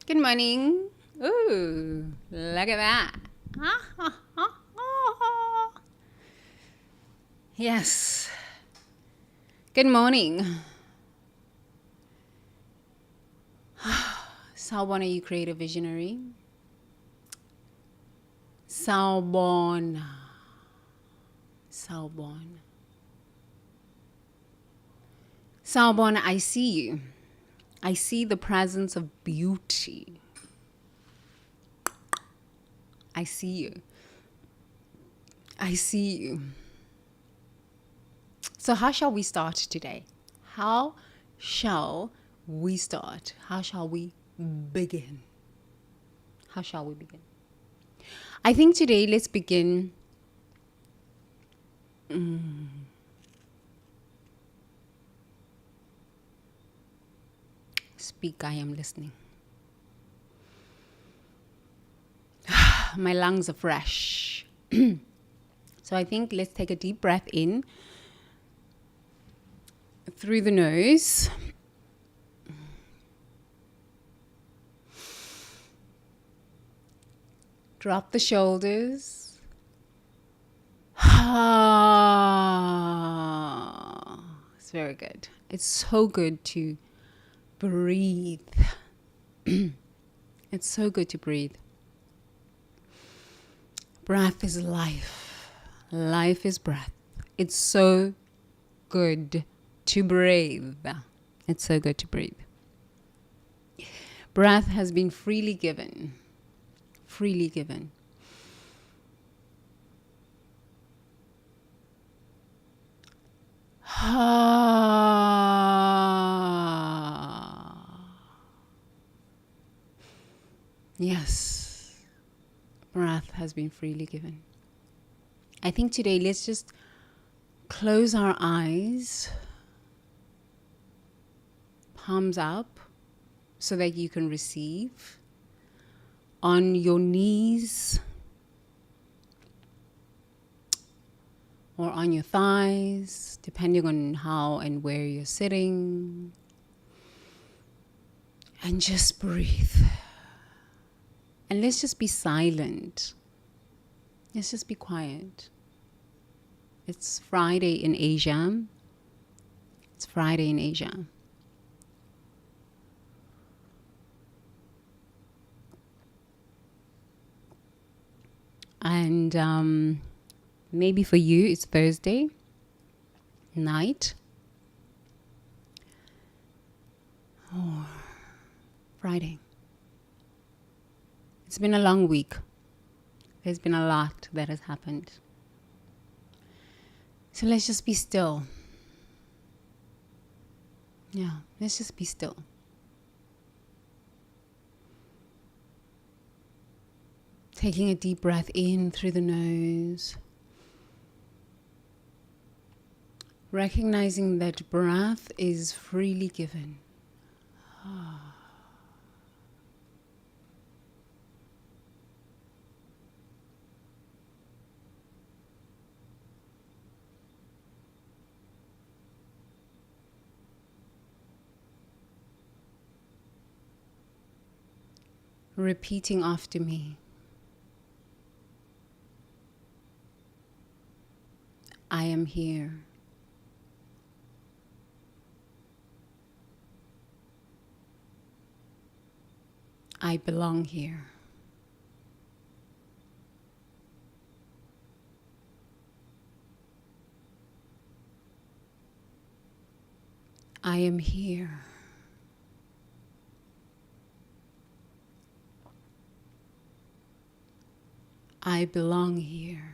Good morning. Ooh, look at that. Yes. Good morning. Sawubona, you creative visionary. Sawubona. Sawubona. Sawubona, I see you. I see the presence of beauty. I see you. I see you. So how shall we start today? How shall we start? How shall we begin? How shall we begin? I think today let's begin. Speak, I am listening. My lungs are fresh. So I think let's take a deep breath in through the nose. Drop the shoulders. It's very good. It's so good to breathe. It's so good to breathe. Breath is life. Life is breath. It's so good to breathe. It's so good to breathe. Breath has been freely given. Freely given. Yes, breath has been freely given. I think today let's just close our eyes, palms up, so that you can receive. On your knees or on your thighs, depending on how and where you're sitting. And just breathe. And let's just be silent. Let's just be quiet. It's Friday in Asia. It's Friday in Asia. And maybe for you it's Thursday night or Friday. It's been a long week. There's been a lot that has happened. So let's just be still. Yeah, let's just be still. Taking a deep breath in through the nose. Recognizing that breath is freely given. Repeating after me. I am here. I belong here. I am here. I belong here.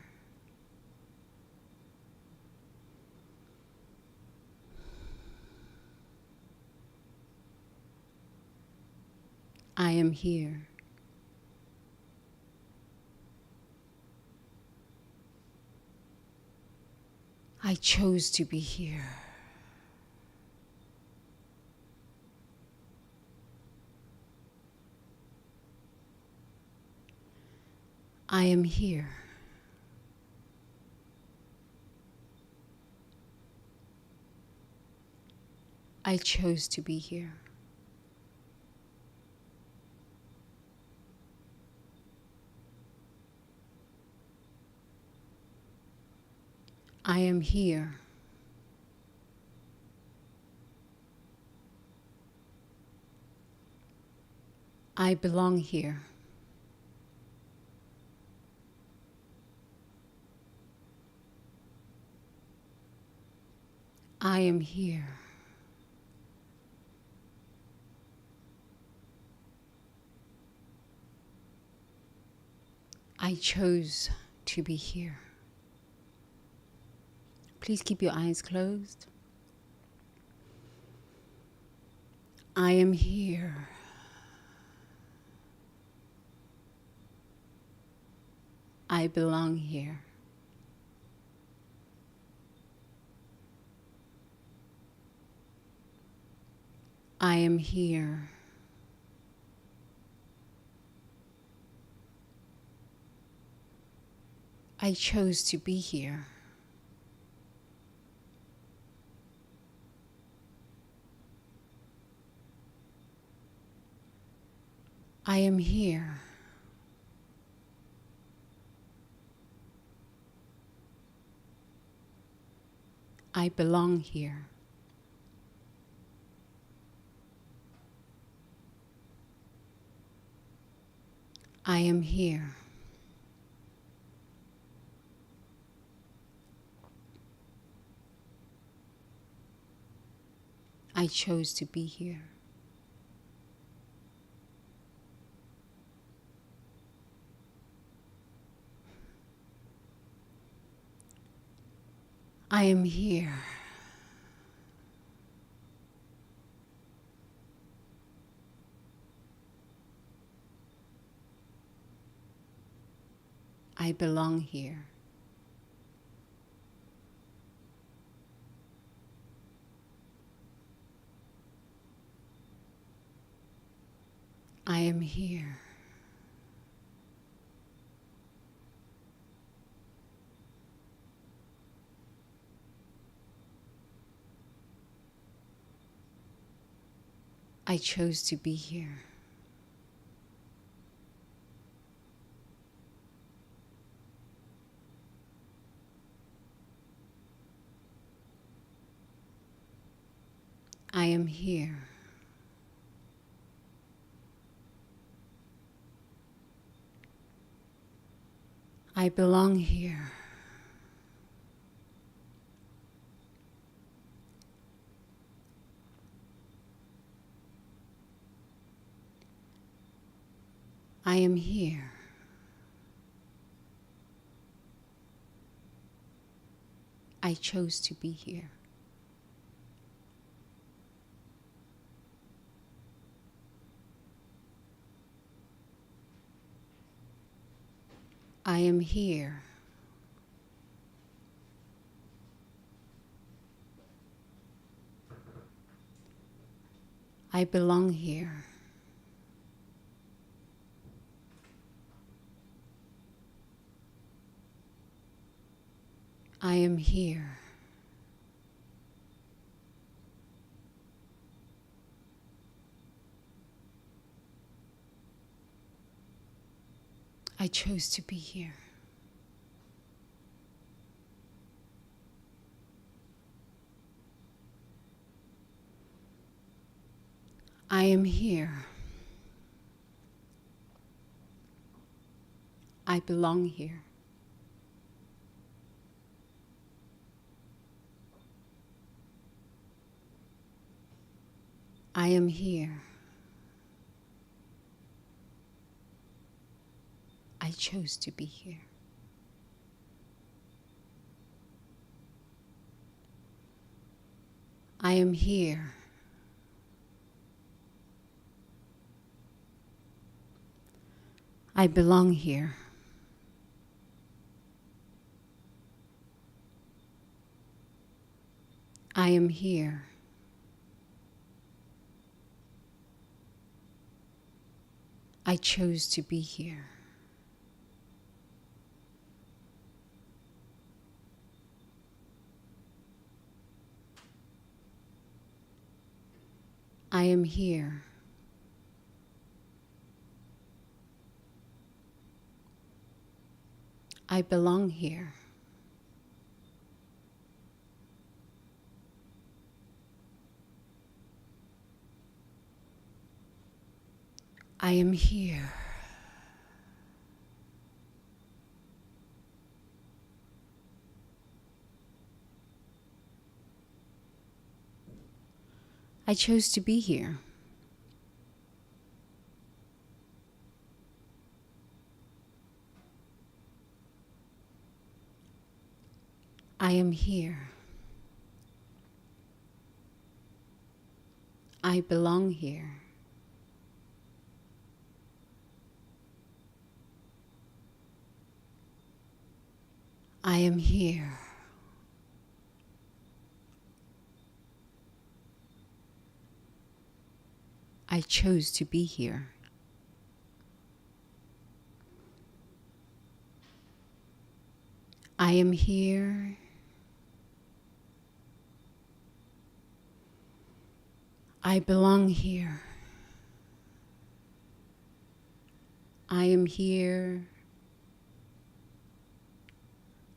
I am here. I chose to be here. I am here. I chose to be here. I am here. I belong here. I am here. I chose to be here. Please keep your eyes closed. I am here. I belong here. I am here. I chose to be here. I am here. I belong here. I am here. I chose to be here. I am here. I belong here. I am here. I chose to be here. I am here. I belong here. I am here. I chose to be here. I am here. I belong here. I am here. I chose to be here. I am here. I belong here. I am here. I chose to be here. I am here. I belong here. I am here. I chose to be here. I am here. I belong here. I am here. I chose to be here. I am here. I belong here. I am here. I chose to be here. I am here. I belong here. I am here.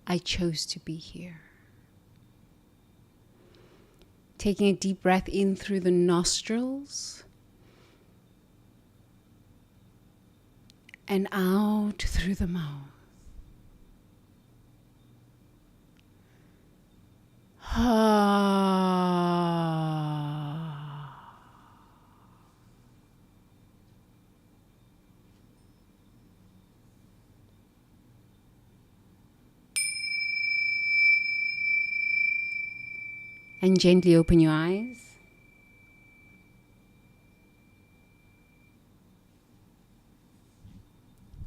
I chose to be here. Taking a deep breath in through the nostrils and out through the mouth. And gently open your eyes.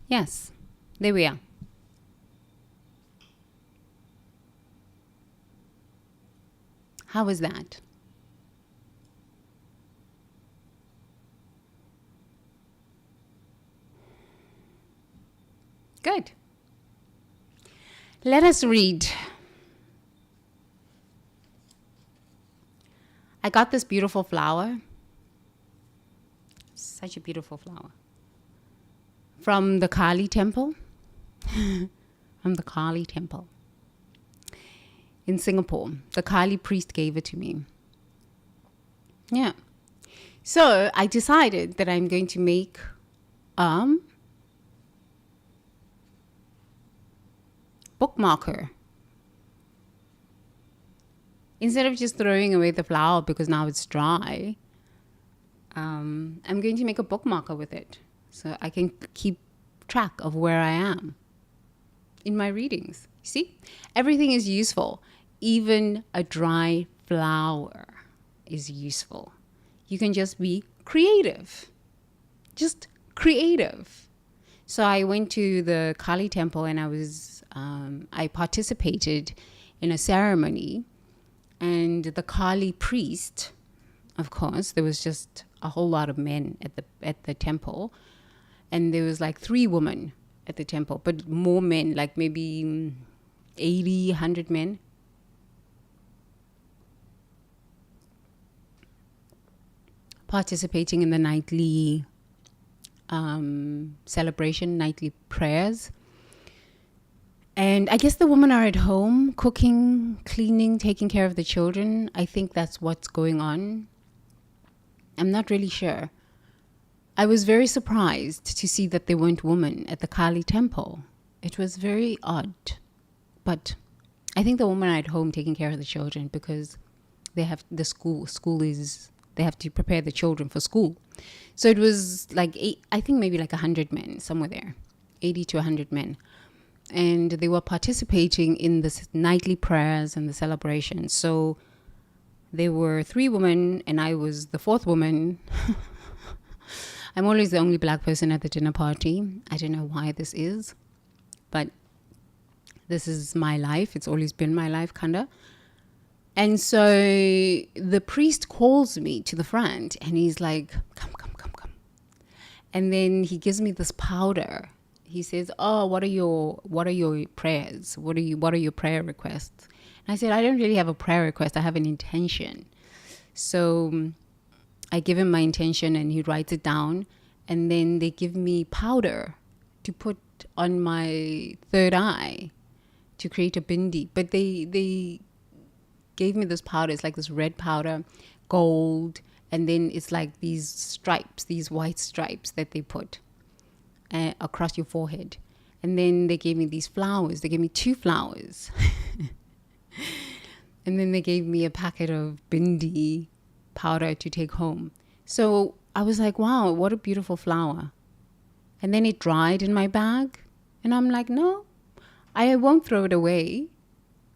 Yes, there we are. How was that? Good. Let us read. I got this beautiful flower. Such a beautiful flower. From the Kali temple. From the Kali temple. In Singapore. The Kali priest gave it to me. Yeah. So I decided that I'm going to make bookmarker. Instead of just throwing away the flower because now it's dry, I'm going to make a bookmarker with it so I can keep track of where I am in my readings. See, everything is useful. Even a dry flower is useful. You can just be creative. Just creative. So I went to the Kali temple and I participated in a ceremony. And the Kali priest, of course, there was just a whole lot of men at the temple. And there was like 3 women at the temple, but more men, like maybe 80, 100 men. Participating in the nightly celebration, nightly prayers. And I guess the women are at home, cooking, cleaning, taking care of the children. I think that's what's going on. I'm not really sure. I was very surprised to see that there weren't women at the Kali temple. It was very odd. But I think the women are at home taking care of the children because they have the they have to prepare the children for school. So it was like, I think maybe like 100 men, somewhere there, 80 to 100 men. And they were participating in the nightly prayers and the celebrations. So there were 3 women and I was the 4th woman. I'm always the only black person at the dinner party. I don't know why this is, but this is my life. It's always been my life, kinda. And so the priest calls me to the front and he's like, come. And then he gives me this powder. He says, "Oh, what are your prayers? What are your prayer requests?" And I said, "I don't really have a prayer request. I have an intention." So I give him my intention and he writes it down. And then they give me powder to put on my third eye to create a bindi. But they gave me this powder. It's like this red powder, gold, And then it's like these stripes, these white stripes that they put across your forehead. And then they gave me these flowers. They gave me 2 flowers. And then they gave me a packet of bindi powder to take home. So I was like, wow, what a beautiful flower. And then it dried in my bag. And I'm like, no, I won't throw it away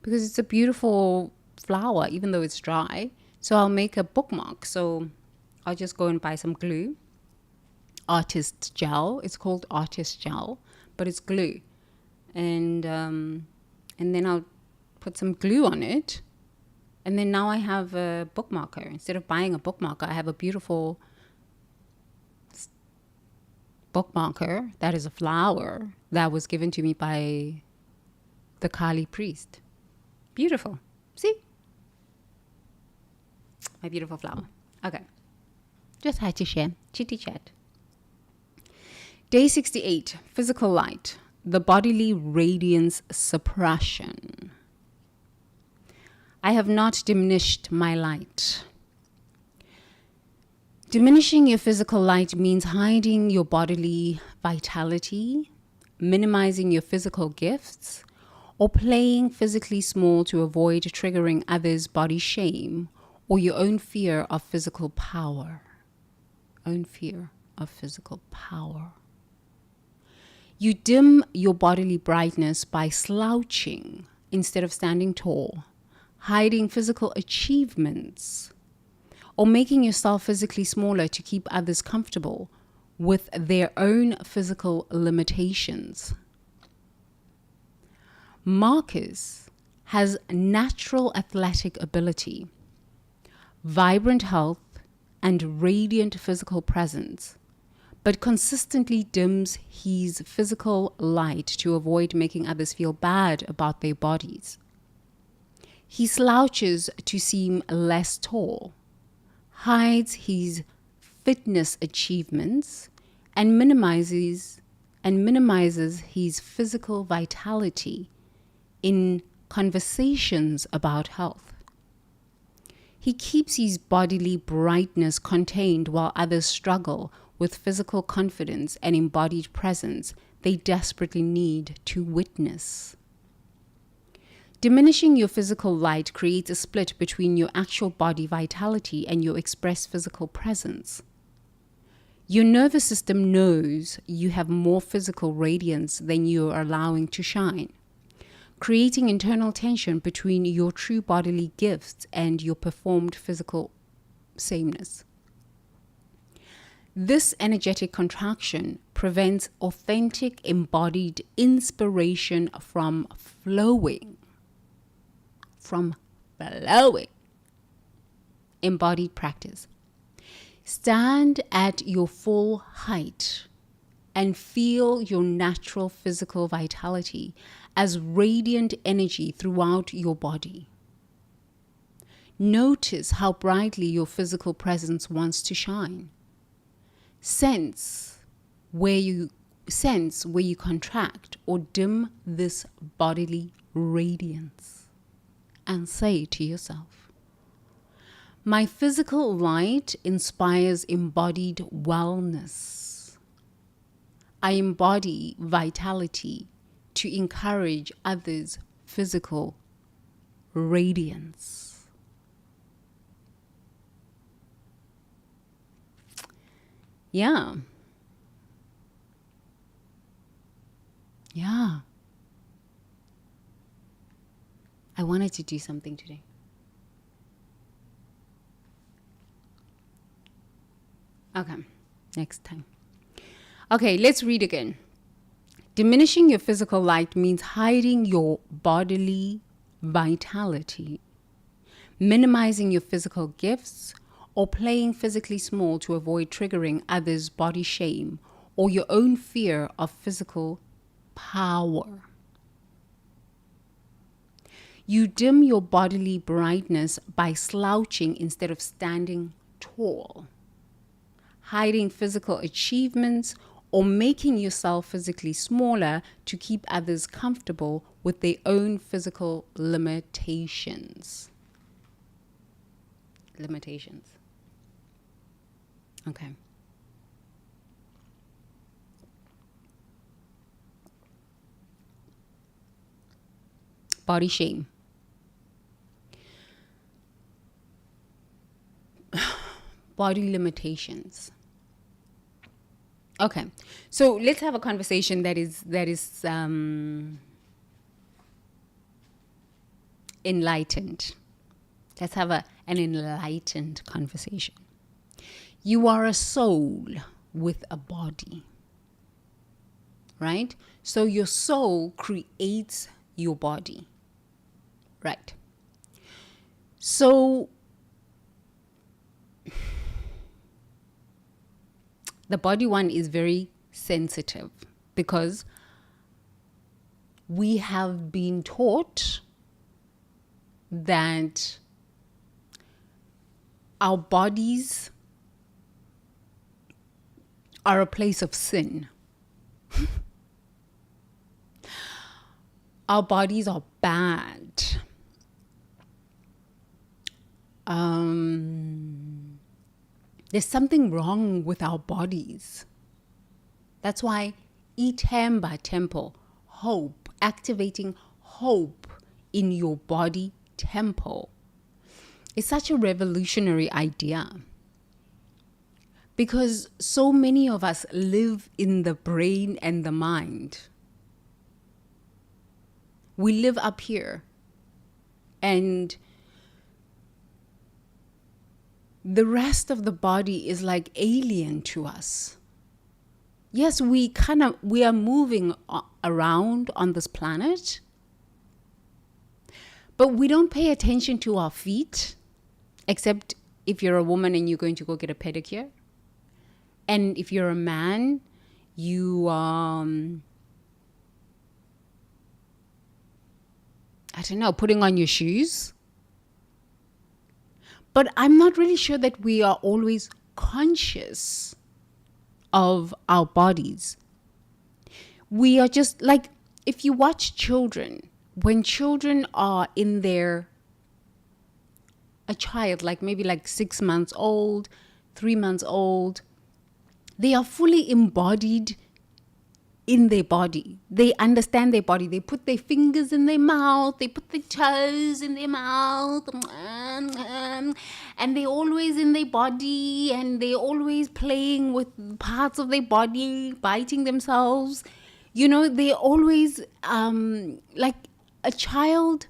because it's a beautiful flower, even though it's dry. So I'll make a bookmark. So I'll just go and buy some glue. Artist gel. It's called artist gel, but it's glue. And then I'll put some glue on it. And then now I have a bookmarker. Instead of buying a bookmarker, I have a beautiful bookmarker that is a flower that was given to me by the Kali priest. Beautiful. See? My beautiful flower. Okay. Just had to share. Chitty chat. Day 68. Physical light. The bodily radiance suppression. I have not diminished my light. Diminishing your physical light means hiding your bodily vitality, minimizing your physical gifts, or playing physically small to avoid triggering others' body shame or your own fear of physical power. Own fear of physical power. You dim your bodily brightness by slouching instead of standing tall, hiding physical achievements, or making yourself physically smaller to keep others comfortable with their own physical limitations. Marcus has natural athletic ability, vibrant health, and radiant physical presence, but consistently dims his physical light to avoid making others feel bad about their bodies. He slouches to seem less tall, hides his fitness achievements, and minimizes his physical vitality in conversations about health. He keeps his bodily brightness contained while others struggle with physical confidence and embodied presence they desperately need to witness. Diminishing your physical light creates a split between your actual body vitality and your expressed physical presence. Your nervous system knows you have more physical radiance than you are allowing to shine, creating internal tension between your true bodily gifts and your performed physical sameness. This energetic contraction prevents authentic embodied inspiration from flowing. Embodied practice. Stand at your full height and feel your natural physical vitality as radiant energy throughout your body. Notice how brightly your physical presence wants to shine. Sense where you contract or dim this bodily radiance. And say to yourself, my physical light inspires embodied wellness. I embody vitality to encourage others' physical radiance. Yeah. I wanted to do something today. Okay, next time. Okay, let's read again. Diminishing your physical light means hiding your bodily vitality, minimizing your physical gifts, or playing physically small to avoid triggering others' body shame or your own fear of physical power. You dim your bodily brightness by slouching instead of standing tall, hiding physical achievements, or making yourself physically smaller to keep others comfortable with their own physical limitations. Okay. Body shame. Body limitations. Okay. So let's have a conversation that is enlightened. Let's have an enlightened conversation. You are a soul with a body, right? So your soul creates your body, right? So the body one is very sensitive because we have been taught that our bodies are a place of sin. Our bodies are bad. There's something wrong with our bodies. That's why Itamba Temple, hope, activating hope in your body temple, is such a revolutionary idea. Because so many of us live in the brain and the mind. We live up here. And the rest of the body is like alien to us. Yes, we are moving around on this planet, but we don't pay attention to our feet, except if you're a woman and you're going to go get a pedicure. And if you're a man, you, I don't know, putting on your shoes. But I'm not really sure that we are always conscious of our bodies. We are just like, if you watch children, when children are in a child, like maybe like 6 months old, 3 months old, they are fully embodied in their body. They understand their body. They put their fingers in their mouth. They put their toes in their mouth. And they're always in their body. And they're always playing with parts of their body, biting themselves. You know, they're always like a child.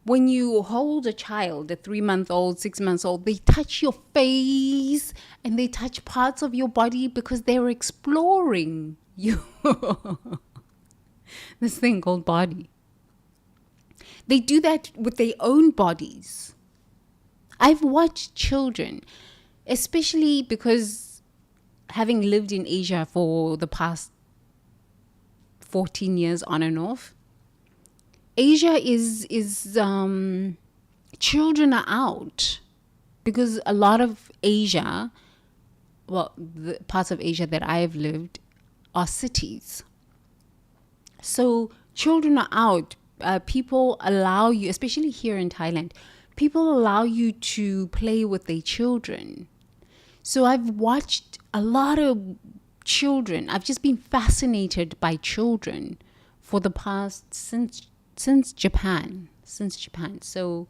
When you hold a child, a 3-month-old, 6 months old, they touch your face and they touch parts of your body because they're exploring you. This thing called body. They do that with their own bodies. I've watched children, especially because having lived in Asia for the past 14 years on and off, Asia is children are out because a lot of Asia, well, the parts of Asia that I've lived are cities. So children are out. People allow you, especially here in Thailand, people allow you to play with their children. So I've watched a lot of children. I've just been fascinated by children for the past, since Japan. So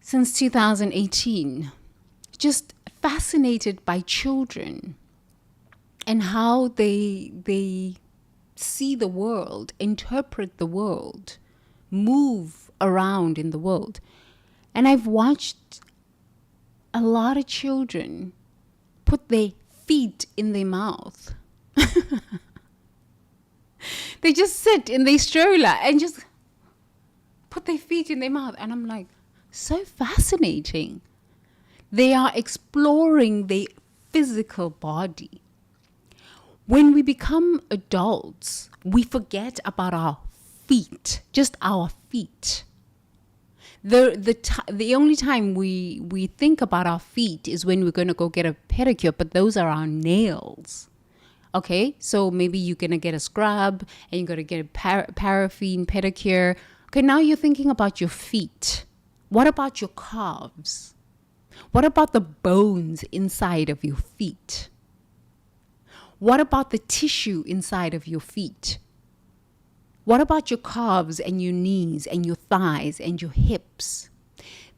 since 2018, just fascinated by children and how they see the world, interpret the world, move around in the world. And I've watched a lot of children put their feet in their mouth. They just sit in their stroller and just put their feet in their mouth. And I'm like, so fascinating. They are exploring their physical body. When we become adults, we forget about our feet, just our feet. The only time we think about our feet is when we're going to go get a pedicure, but those are our nails. Okay, so maybe you're going to get a scrub and you're going to get a paraffin pedicure. Okay, now you're thinking about your feet. What about your calves? What about the bones inside of your feet? What about the tissue inside of your feet? What about your calves and your knees and your thighs and your hips?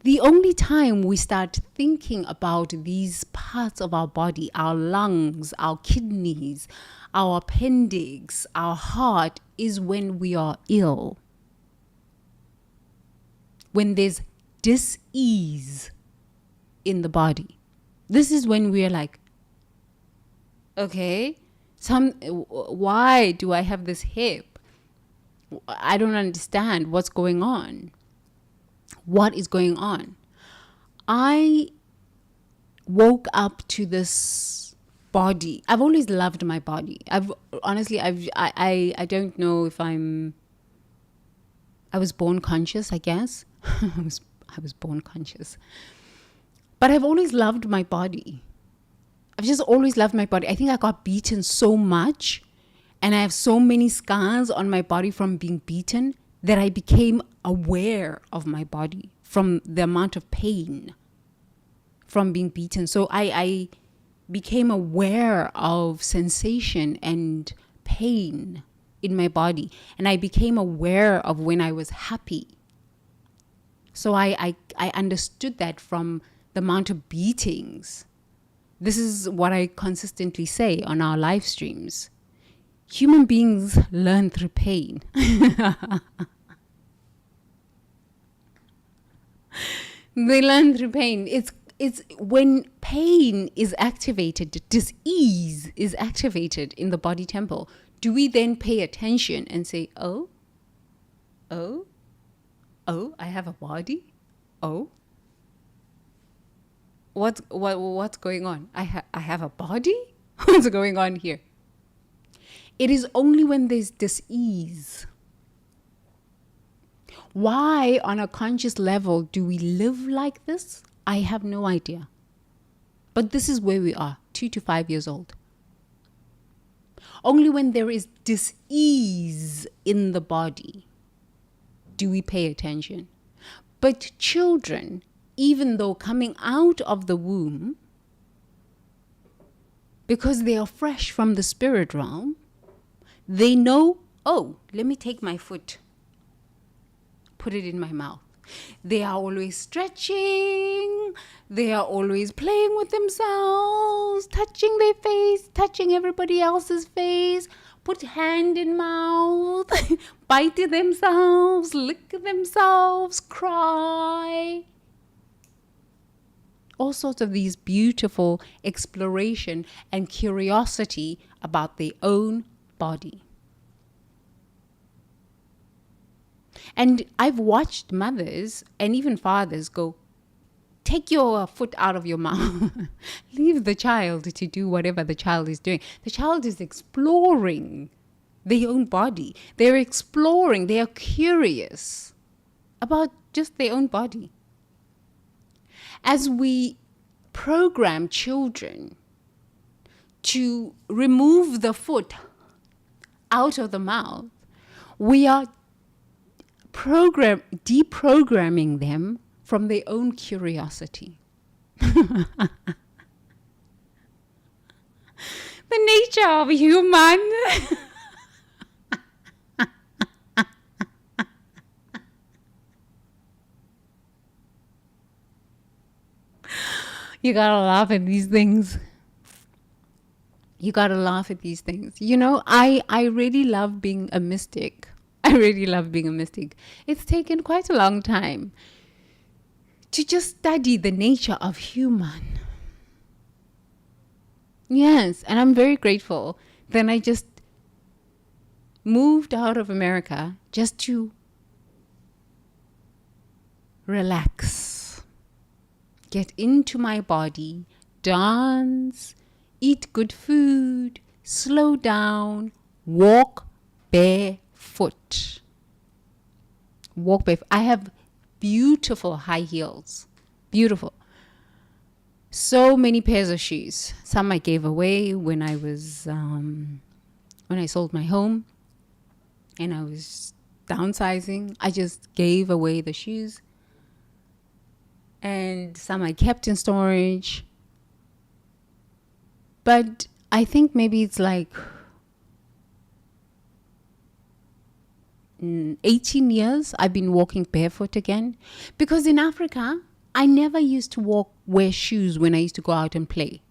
The only time we start thinking about these parts of our body, our lungs, our kidneys, our appendix, our heart, is when we are ill. When there's dis-ease in the body. This is when we're like, okay, why do I have this hip? I don't understand what's going on. What is going on? I woke up to this body. I've always loved my body. I don't know if I was born conscious, I guess. I was born conscious. But I've always loved my body. I've just always loved my body. I think I got beaten so much, and I have so many scars on my body from being beaten, that I became aware of my body from the amount of pain from being beaten. So I became aware of sensation and pain in my body. And I became aware of when I was happy. So I understood that from the amount of beatings. This is what I consistently say on our live streams. Human beings learn through pain. They learn through pain. It's when pain is activated, dis-ease is activated in the body temple. Do we then pay attention and say, oh, I have a body? Oh, what's going on? I have a body? What's going on here? It is only when there's dis-ease. Why, on a conscious level, do we live like this? I have no idea. But this is where we are, 2 to 5 years old. Only when there is dis-ease in the body do we pay attention. But children, even though coming out of the womb, because they are fresh from the spirit realm, they know, oh, let me take my foot, put it in my mouth. They are always stretching. They are always playing with themselves, touching their face, touching everybody else's face, put hand in mouth, bite themselves, lick themselves, cry. All sorts of these beautiful exploration and curiosity about their own body. And I've watched mothers and even fathers go, take your foot out of your mouth. Leave the child to do whatever the child is doing. The child is exploring their own body. They're exploring, they are curious about just their own body. As we program children to remove the foot out of the mouth, we are deprogramming them from their own curiosity. The nature of human. You gotta laugh at these things. You gotta laugh at these things. You know, I really love being a mystic. I really love being a mystic. It's taken quite a long time to just study the nature of human. Yes, and I'm very grateful. Then I just moved out of America just to relax, get into my body, dance, eat good food, slow down, walk barefoot. Walk barefoot. I have beautiful high heels. Beautiful. So many pairs of shoes. Some I gave away when I was, when I sold my home and I was downsizing. I just gave away the shoes. and some I kept in storage. But I think maybe it's like 18 years I've been walking barefoot again. Because in Africa, I never used to wear shoes when I used to go out and play.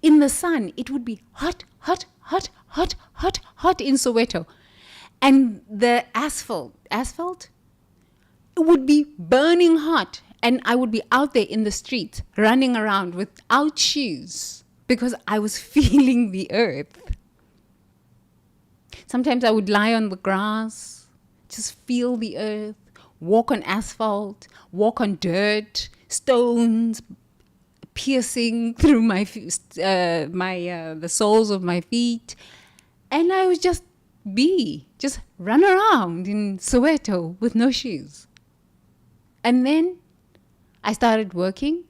In the sun, it would be hot, hot, hot, hot, hot, hot in Soweto. And the asphalt, it would be burning hot. And I would be out there in the street running around without shoes because I was feeling the earth. Sometimes I would lie on the grass, just feel the earth, walk on asphalt, walk on dirt, stones piercing through the soles of my feet. And I would just run around in Soweto with no shoes. And then I started working.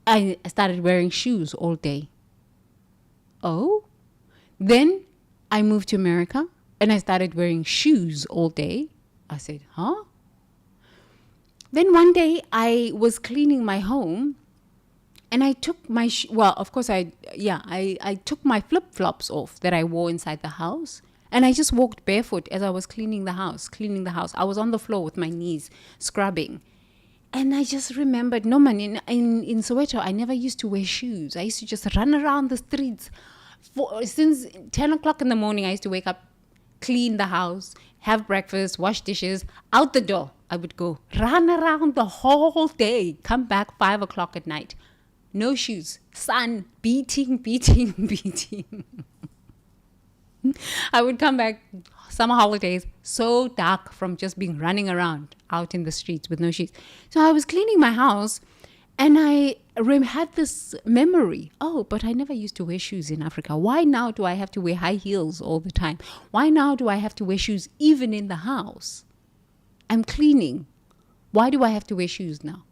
I started wearing shoes all day. Oh, then I moved to America and I started wearing shoes all day. I said, huh? Then one day I was cleaning my home and I took my, I took my flip-flops off that I wore inside the house. And I just walked barefoot as I was cleaning the house. I was on the floor with my knees, scrubbing. And I just remembered, no man, in Soweto, I never used to wear shoes. I used to just run around the streets. Since 10 o'clock in the morning, I used to wake up, clean the house, have breakfast, wash dishes. Out the door, I would go. Run around the whole day. Come back 5 o'clock at night. No shoes. Sun beating, beating, beating. I would come back summer holidays so dark from just being running around out in the streets with no shoes. So I was cleaning my house and I had this memory. Oh, but I never used to wear shoes in Africa. Why now do I have to wear high heels all the time? Why now do I have to wear shoes even in the house? I'm cleaning. Why do I have to wear shoes now?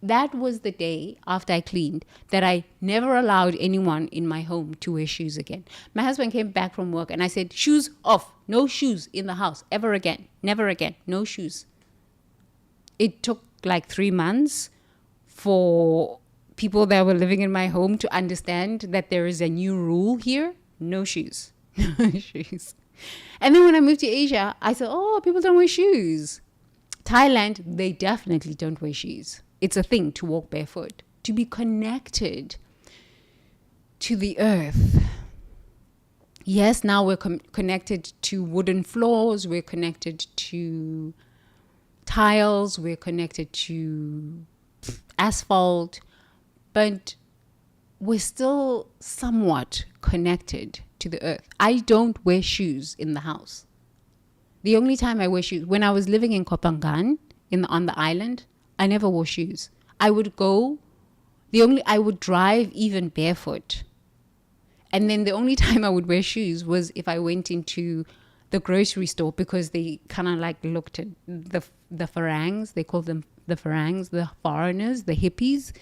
That was the day after I cleaned that I never allowed anyone in my home to wear shoes again. My husband came back from work and I said, shoes off. No shoes in the house ever again. Never again. No shoes. It took like 3 months for people that were living in my home to understand that there is a new rule here. No shoes. No shoes. And then when I moved to Asia, I said, oh, people don't wear shoes. Thailand, they definitely don't wear shoes. It's a thing to walk barefoot, to be connected to the earth. Yes, now we're connected to wooden floors, we're connected to tiles, we're connected to asphalt, but we're still somewhat connected to the earth. I don't wear shoes in the house. The only time I wear shoes, when I was living in Kopangan, on the island, I never wore shoes. I would drive even barefoot. And then the only time I would wear shoes was if I went into the grocery store because they kind of like looked at the Farangs. They call them the Farangs, the foreigners, the hippies.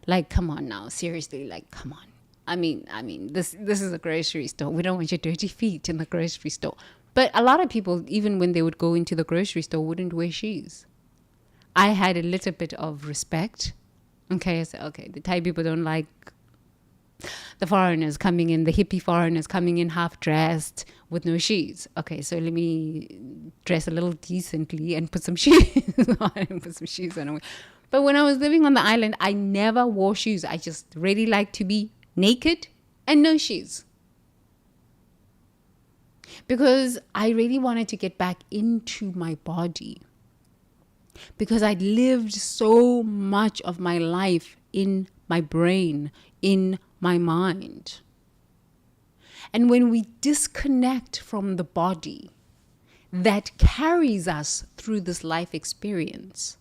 Like, come on now, seriously, like, come on. I mean, this is a grocery store. We don't want your dirty feet in the grocery store. But a lot of people, even when they would go into the grocery store, wouldn't wear shoes. I had a little bit of respect. Okay, I said, okay, the Thai people don't like the foreigners coming in, the hippie foreigners coming in half dressed with no shoes. Okay, so let me dress a little decently and put some shoes on. But when I was living on the island, I never wore shoes. I just really liked to be naked and no shoes. Because I really wanted to get back into my body. Because I'd lived so much of my life in my brain, in my mind. And when we disconnect from the body that carries us through this life experience,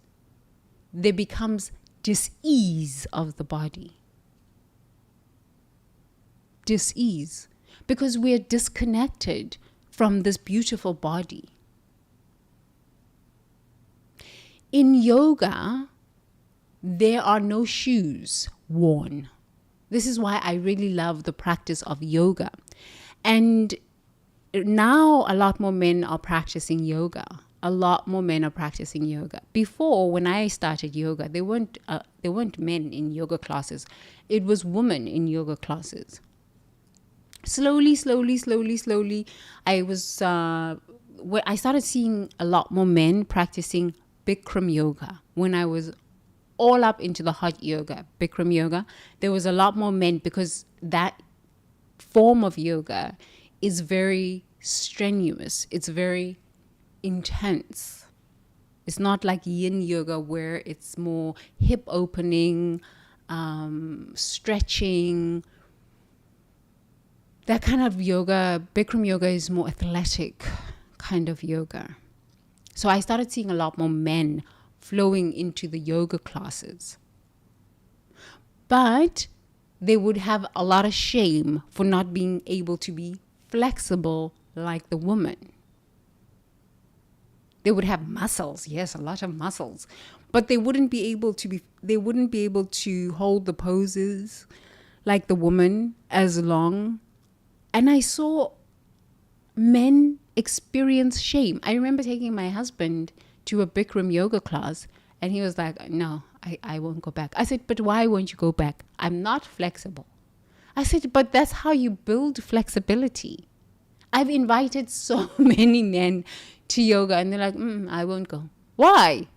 there becomes dis-ease of the body. Dis-ease. Because we're disconnected from this beautiful body. In yoga, there are no shoes worn. This is why I really love the practice of yoga. And now a lot more men are practicing yoga. a lot more men are practicing yoga. Before, when I started yoga, there weren't men in yoga classes. It was women in yoga classes. Slowly, I started seeing a lot more men practicing Bikram yoga when I was all up into the hot yoga, Bikram yoga. There was a lot more men because that form of yoga is very strenuous. It's very intense. It's not like yin yoga where it's more hip opening, stretching. That kind of yoga, Bikram yoga, is more athletic kind of yoga. So I started seeing a lot more men flowing into the yoga classes. But they would have a lot of shame for not being able to be flexible like the woman. They would have muscles, yes, a lot of muscles, but they wouldn't be able to hold the poses like the woman as long. And I saw men experience shame. I remember taking my husband to a Bikram yoga class, and he was like, no, I won't go back. I said, but why won't you go back? I'm not flexible. I said, but that's how you build flexibility. I've invited so many men to yoga, and they're like, I won't go. Why?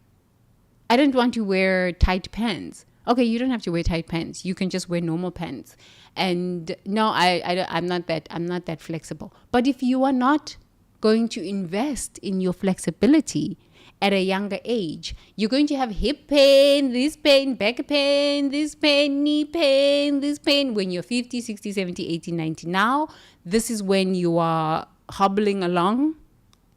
I don't want to wear tight pants. Okay, you don't have to wear tight pants. You can just wear normal pants. And no, I'm not that flexible. But if you are not going to invest in your flexibility at a younger age, you're going to have hip pain, this pain, back pain, this pain, knee pain, this pain when you're 50, 60, 70, 80, 90. Now, this is when you are hobbling along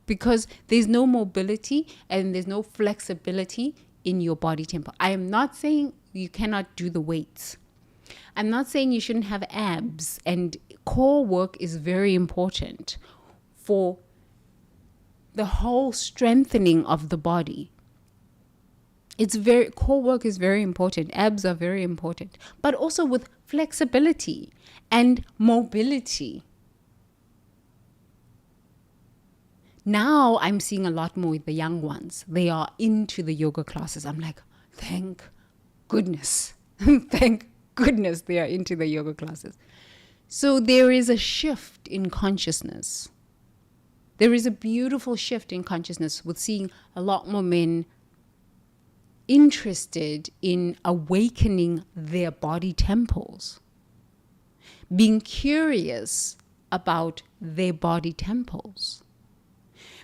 because there's no mobility and there's no flexibility in your body tempo. I am not saying you cannot do the weights. I'm not saying you shouldn't have abs, and core work is very important for the whole strengthening of the body. Core work is very important. Abs are very important, but also with flexibility and mobility. Now I'm seeing a lot more with the young ones. They are into the yoga classes. I'm like, thank goodness. Thank goodness they are into the yoga classes. So there is a shift in consciousness. There is a beautiful shift in consciousness with seeing a lot more men interested in awakening their body temples, being curious about their body temples.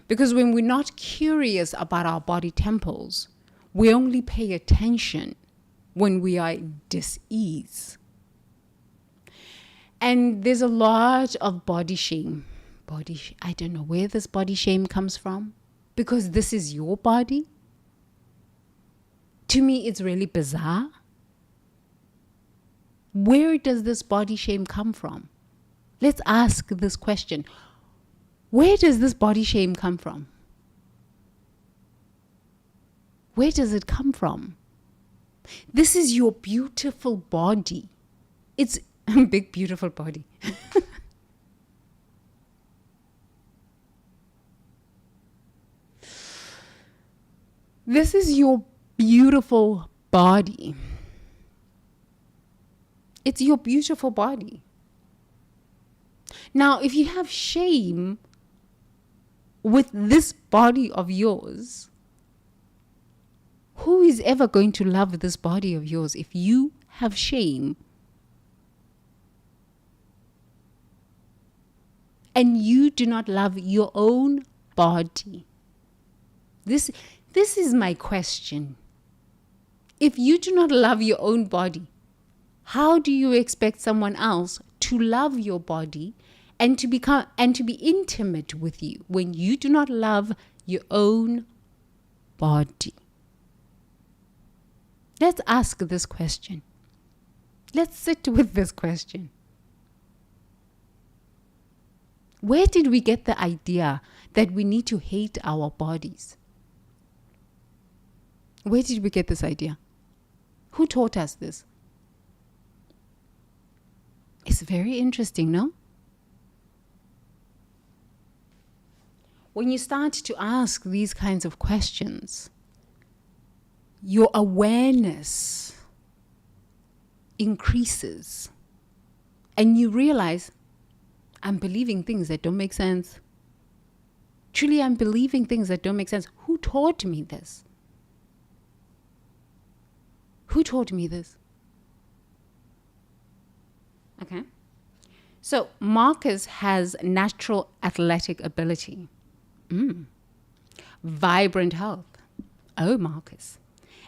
Because when we're not curious about our body temples, we only pay attention when we are in dis-ease. And there's a lot of body shame. I don't know where this body shame comes from, because this is your body. To me, it's really bizarre. Where does this body shame come from? Let's ask this question. Where does this body shame come from? Where does it come from? This is your beautiful body. It's a big, beautiful body. This is your beautiful body. It's your beautiful body. Now, if you have shame with this body of yours, who is ever going to love this body of yours if you have shame and you do not love your own body? This is my question. If you do not love your own body, how do you expect someone else to love your body and to be intimate with you when you do not love your own body? Let's ask this question. Let's sit with this question. Where did we get the idea that we need to hate our bodies? Where did we get this idea? Who taught us this? It's very interesting, no? when you start to ask these kinds of questions, your awareness increases and you realize, I'm believing things that don't make sense. Truly, I'm believing things that don't make sense. Who taught me this? Who taught me this? Okay. So Marcus has natural athletic ability. Vibrant health. Oh, Marcus.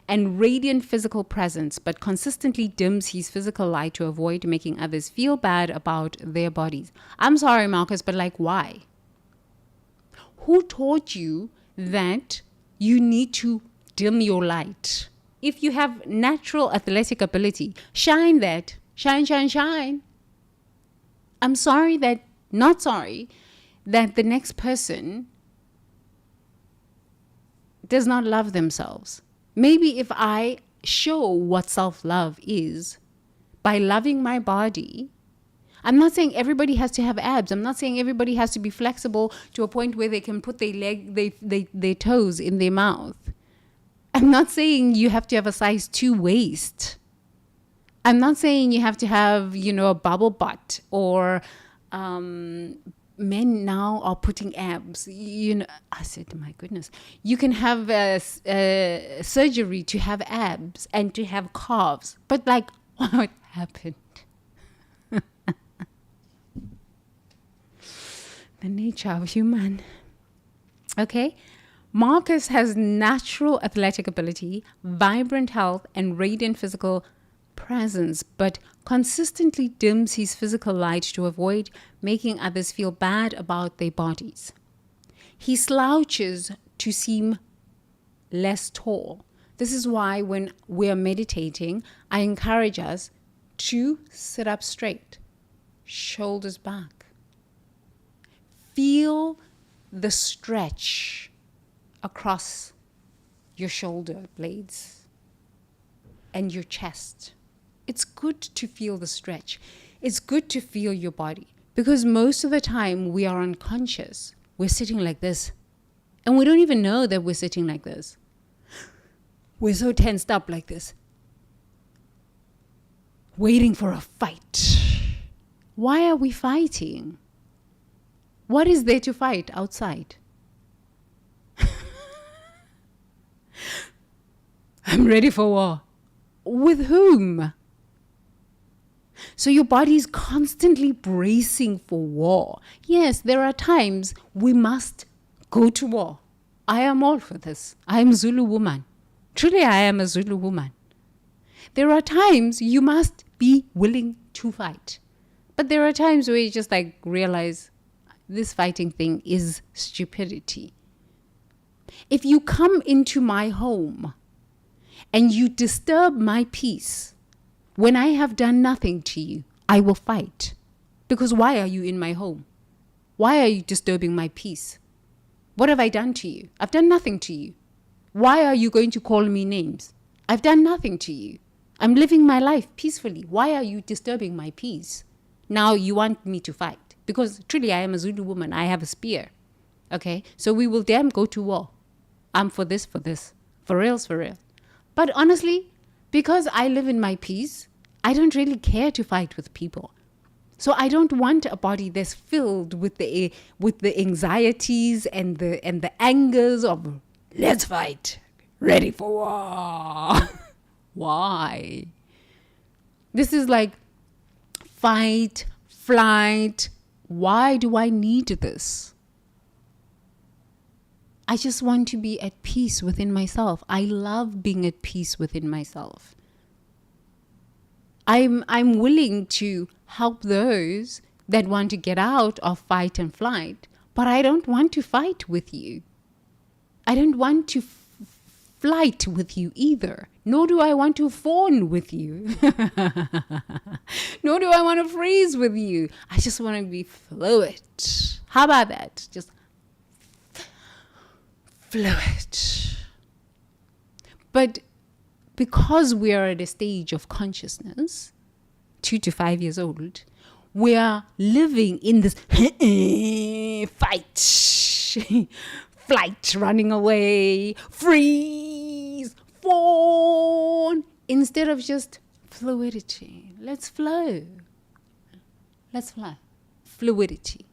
And radiant physical presence, but consistently dims his physical light to avoid making others feel bad about their bodies. I'm sorry, Marcus, but like, why? Who taught you that you need to dim your light? If you have natural athletic ability, shine that. Shine, shine, shine. I'm sorry that, not sorry, that the next person does not love themselves. Maybe if I show what self-love is by loving my body, I'm not saying everybody has to have abs. I'm not saying everybody has to be flexible to a point where they can put their toes in their mouth. I'm not saying you have to have a size 2 waist. I'm not saying you have to have, a bubble butt or men now are putting abs. I said, my goodness, you can have surgery to have abs and to have calves. But like, what happened? The nature of human. Okay. Marcus has natural athletic ability, vibrant health, and radiant physical presence, but consistently dims his physical light to avoid making others feel bad about their bodies. He slouches to seem less tall. This is why when we're meditating, I encourage us to sit up straight, shoulders back. Feel the stretch across your shoulder blades and your chest. It's good to feel the stretch. It's good to feel your body because most of the time we are unconscious. We're sitting like this and we don't even know that we're sitting like this. We're so tensed up like this, waiting for a fight. Why are we fighting? What is there to fight outside? I'm ready for war. With whom? So your body is constantly bracing for war. Yes, there are times we must go to war. I am all for this. I am Zulu woman. Truly, I am a Zulu woman. There are times you must be willing to fight. But there are times where you just like realize this fighting thing is stupidity. If you come into my home and you disturb my peace when I have done nothing to you, I will fight. Because why are you in my home? Why are you disturbing my peace? What have I done to you? I've done nothing to you. Why are you going to call me names? I've done nothing to you. I'm living my life peacefully. Why are you disturbing my peace? Now you want me to fight. Because truly I am a Zulu woman. I have a spear. Okay? So we will damn go to war. I'm for this, for this. For reals, for real. But honestly, because I live in my peace, I don't really care to fight with people. So I don't want a body that's filled with the anxieties and the angers of let's fight, ready for war. Why? This is like fight, flight. Why do I need this? I just want to be at peace within myself. I love being at peace within myself. I'm willing to help those that want to get out of fight and flight, but I don't want to fight with you. I don't want to flight with you either. Nor do I want to fawn with you. Nor do I want to freeze with you. I just want to be fluid. How about that? Just fluid. But because we are at a stage of consciousness, 2 to 5 years old, We are living in this fight, flight, running away, freeze, fawn, instead of just fluidity. Let's flow. Let's fly. Fluidity.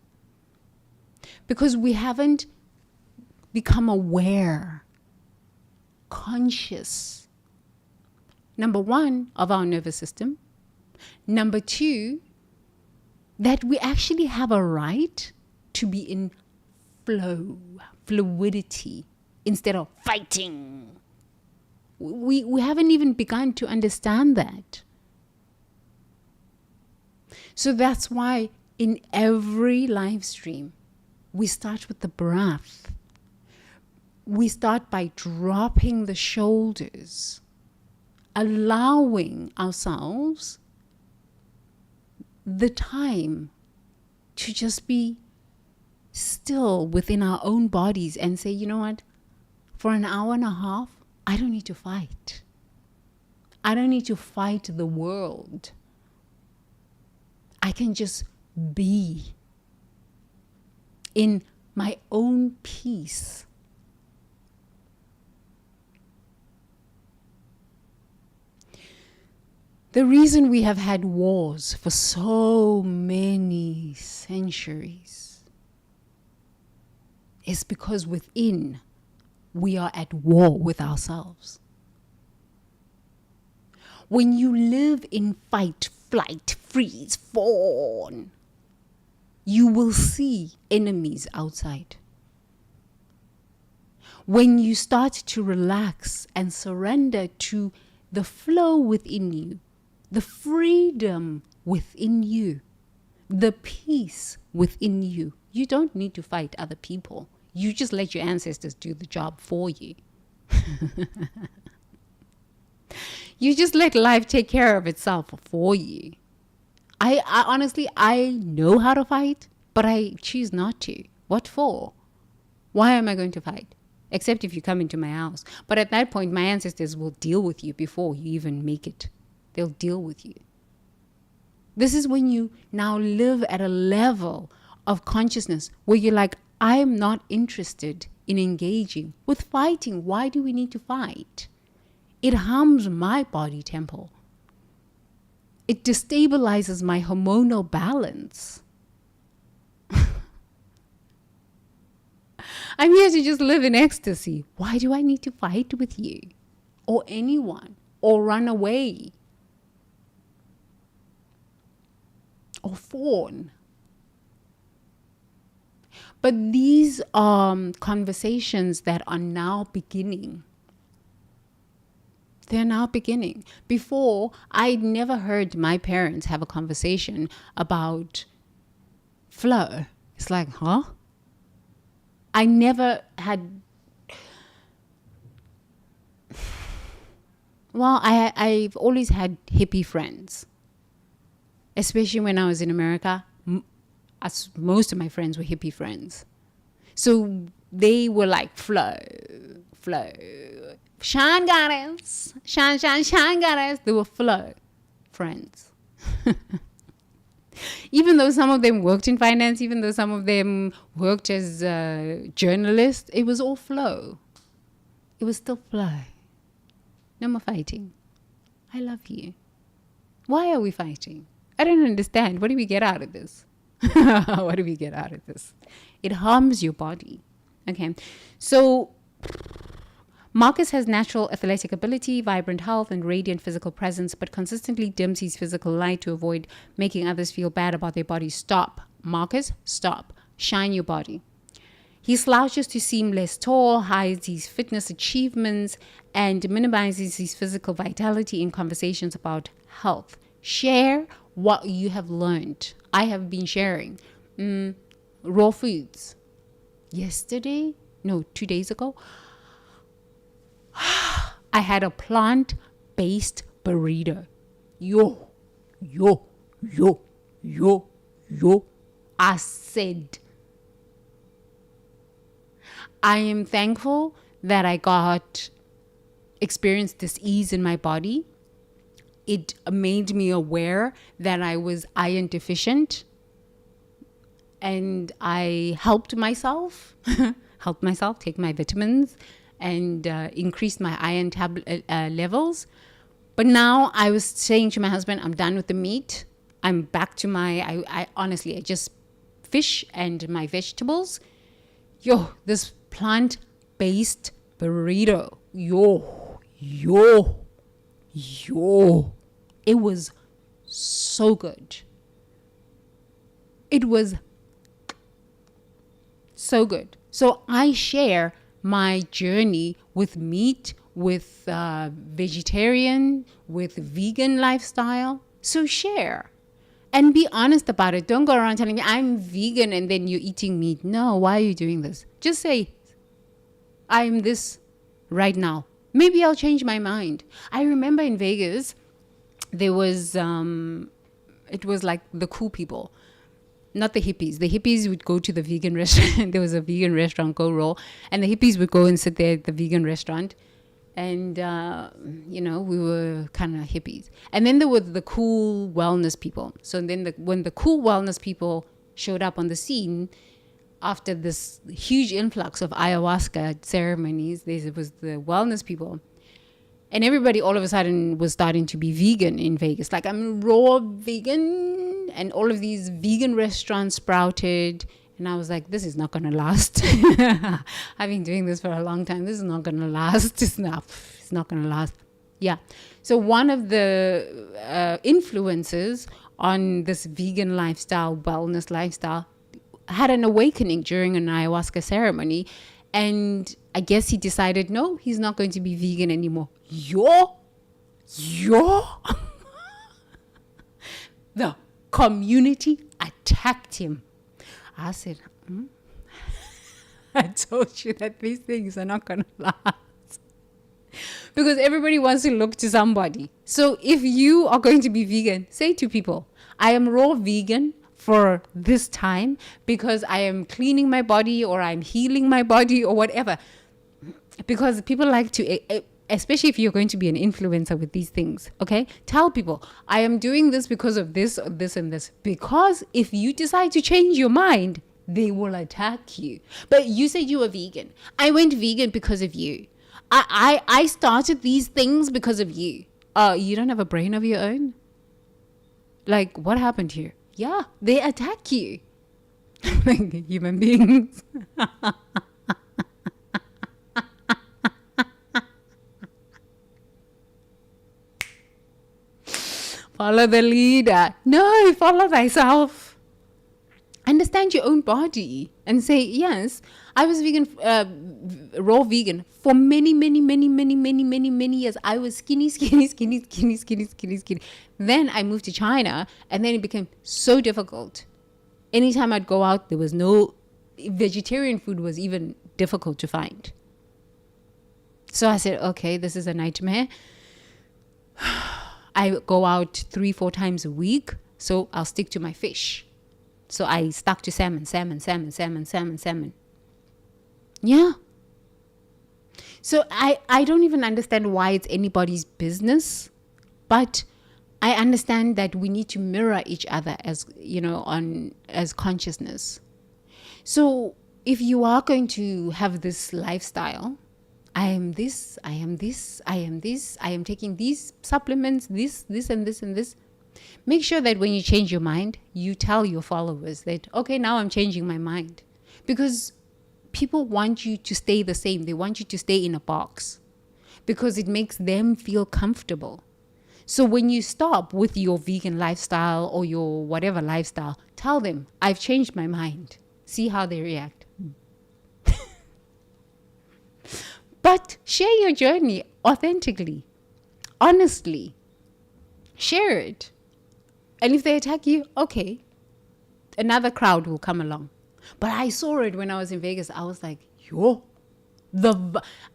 Because we haven't become aware, conscious, number one, of our nervous system. Number two, that we actually have a right to be in flow, fluidity, instead of fighting. We haven't even begun to understand that. So that's why in every live stream, we start with the breath. We start by dropping the shoulders, allowing ourselves the time to just be still within our own bodies and say, you know what, for an hour and a half, I don't need to fight. I don't need to fight the world. I can just be in my own peace. The reason we have had wars for so many centuries is because within we are at war with ourselves. When you live in fight, flight, freeze, fawn, you will see enemies outside. When you start to relax and surrender to the flow within you, the freedom within you, the peace within you, you don't need to fight other people. You just let your ancestors do the job for you. You just let life take care of itself for you. I honestly, I know how to fight, but I choose not to. What for? Why am I going to fight? Except if you come into my house. But at that point, my ancestors will deal with you before you even make it. They'll deal with you. This is when you now live at a level of consciousness where you're like, I'm not interested in engaging with fighting. Why do we need to fight? It harms my body temple. It destabilizes my hormonal balance. I'm here to just live in ecstasy. Why do I need to fight with you or anyone or run away or fawn? But these are conversations that are now beginning. They're now beginning. Before, I'd never heard my parents have a conversation about flow. It's like, huh? I never had... Well, I've always had hippie friends. Especially when I was in America. Most of my friends were hippie friends. So they were like, flow, flow. Shine goddess, shine, shine, shine goddess. They were flow friends. Even though some of them worked in finance, even though some of them worked as journalists, it was all flow. It was still flow. No more fighting. I love you. Why are we fighting? I don't understand. What do we get out of this? What do we get out of this? It harms your body. Okay. So Marcus has natural athletic ability, vibrant health, and radiant physical presence, but consistently dims his physical light to avoid making others feel bad about their body. Stop. Marcus, stop. Shine your body. He slouches to seem less tall, hides his fitness achievements, and minimizes his physical vitality in conversations about health. Share what you have learned. I have been sharing raw foods. Yesterday, no, 2 days ago, I had a plant-based burrito. Yo. I said, I am thankful that I experienced this ease in my body. it made me aware that I was iron deficient, and I helped myself take my vitamins and increase my iron levels. But now I was saying to my husband, I'm done with the meat. I'm back to I honestly, I just fish and my vegetables. This plant-based burrito. It was so good. It was so good. So I share my journey with meat, with vegetarian, with vegan lifestyle. So share and be honest about it. Don't go around telling me I'm vegan and then you're eating meat. No, why are you doing this? Just say, I'm this right now. Maybe I'll change my mind. I remember in Vegas, there was, it was like the cool people. Not the hippies. The hippies would go to the vegan restaurant. There was a vegan restaurant, Go Roll. And the hippies would go and sit there at the vegan restaurant. And, we were kind of hippies. And then there were the cool wellness people. So then when the cool wellness people showed up on the scene, after this huge influx of ayahuasca ceremonies, there was the wellness people. And everybody all of a sudden was starting to be vegan in Vegas. Like, I'm raw vegan. And all of these vegan restaurants sprouted. And I was like, this is not going to last. I've been doing this for a long time. This is not going to last. It's not going to last. Yeah. So one of the influences on this vegan lifestyle, wellness lifestyle, had an awakening during an ayahuasca ceremony. And I guess he decided, no, he's not going to be vegan anymore. The community attacked him. I said, I told you that these things are not going to last. Because everybody wants to look to somebody. So if you are going to be vegan, say to people, I am raw vegan for this time because I am cleaning my body or I'm healing my body or whatever. Because people like to, especially if you're going to be an influencer with these things, okay? Tell people, I am doing this because of this, this, and this. Because if you decide to change your mind, they will attack you. But you said you were vegan. I went vegan because of you. I started these things because of you. You don't have a brain of your own? Like, what happened here? Yeah, they attack you. Like human beings. Follow the leader. No, follow thyself. Understand your own body and say, yes, I was vegan, raw vegan for many years. I was skinny. Then I moved to China and then it became so difficult. Anytime I'd go out, there was no vegetarian food was even difficult to find. So I said, okay, this is a nightmare. I go out 3-4 times a week, so I'll stick to my fish. So I stuck to salmon. Yeah. So I don't even understand why it's anybody's business, but I understand that we need to mirror each other as, as consciousness. So if you are going to have this lifestyle, I am this, I am taking these supplements, this, and this. Make sure that when you change your mind, you tell your followers that, okay, now I'm changing my mind. Because people want you to stay the same. They want you to stay in a box because it makes them feel comfortable. So when you stop with your vegan lifestyle or your whatever lifestyle, tell them, I've changed my mind. See how they react. But share your journey authentically, honestly. Share it. And if they attack you, okay, another crowd will come along. But I saw it when I was in Vegas. I was like,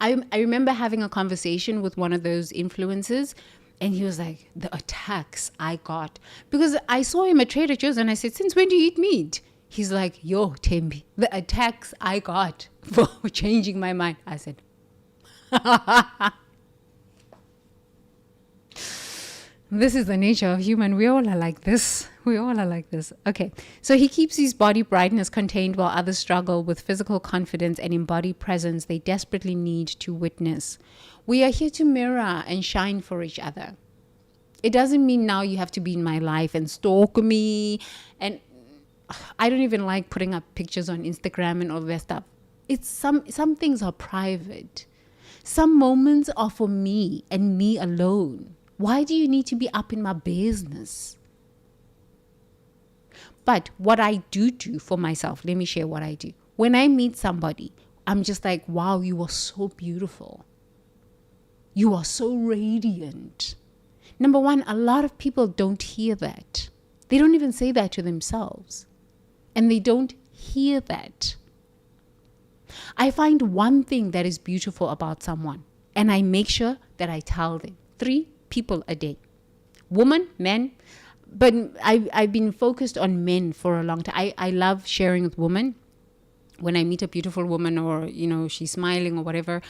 I remember having a conversation with one of those influencers, and he was like, the attacks I got. Because I saw him at Trader Joe's, and I said, since when do you eat meat? He's like, Tembi, the attacks I got for changing my mind. I said, This is the nature of human. We all are like this. We all are like this. Okay. So he keeps his body brightness contained while others struggle with physical confidence and embodied presence they desperately need to witness. We are here to mirror and shine for each other. It doesn't mean now you have to be in my life and stalk me. And I don't even like putting up pictures on Instagram and all that stuff. It's some things are private. Some moments are for me and me alone. Why do you need to be up in my business? But what I do for myself, let me share what I do. When I meet somebody, I'm just like, wow, you are so beautiful. You are so radiant. Number one, a lot of people don't hear that. They don't even say that to themselves. And they don't hear that. I find one thing that is beautiful about someone, and I make sure that I tell them. 3 people a day. Woman, men, but I've been focused on men for a long time. I love sharing with women. When I meet a beautiful woman or, she's smiling or whatever,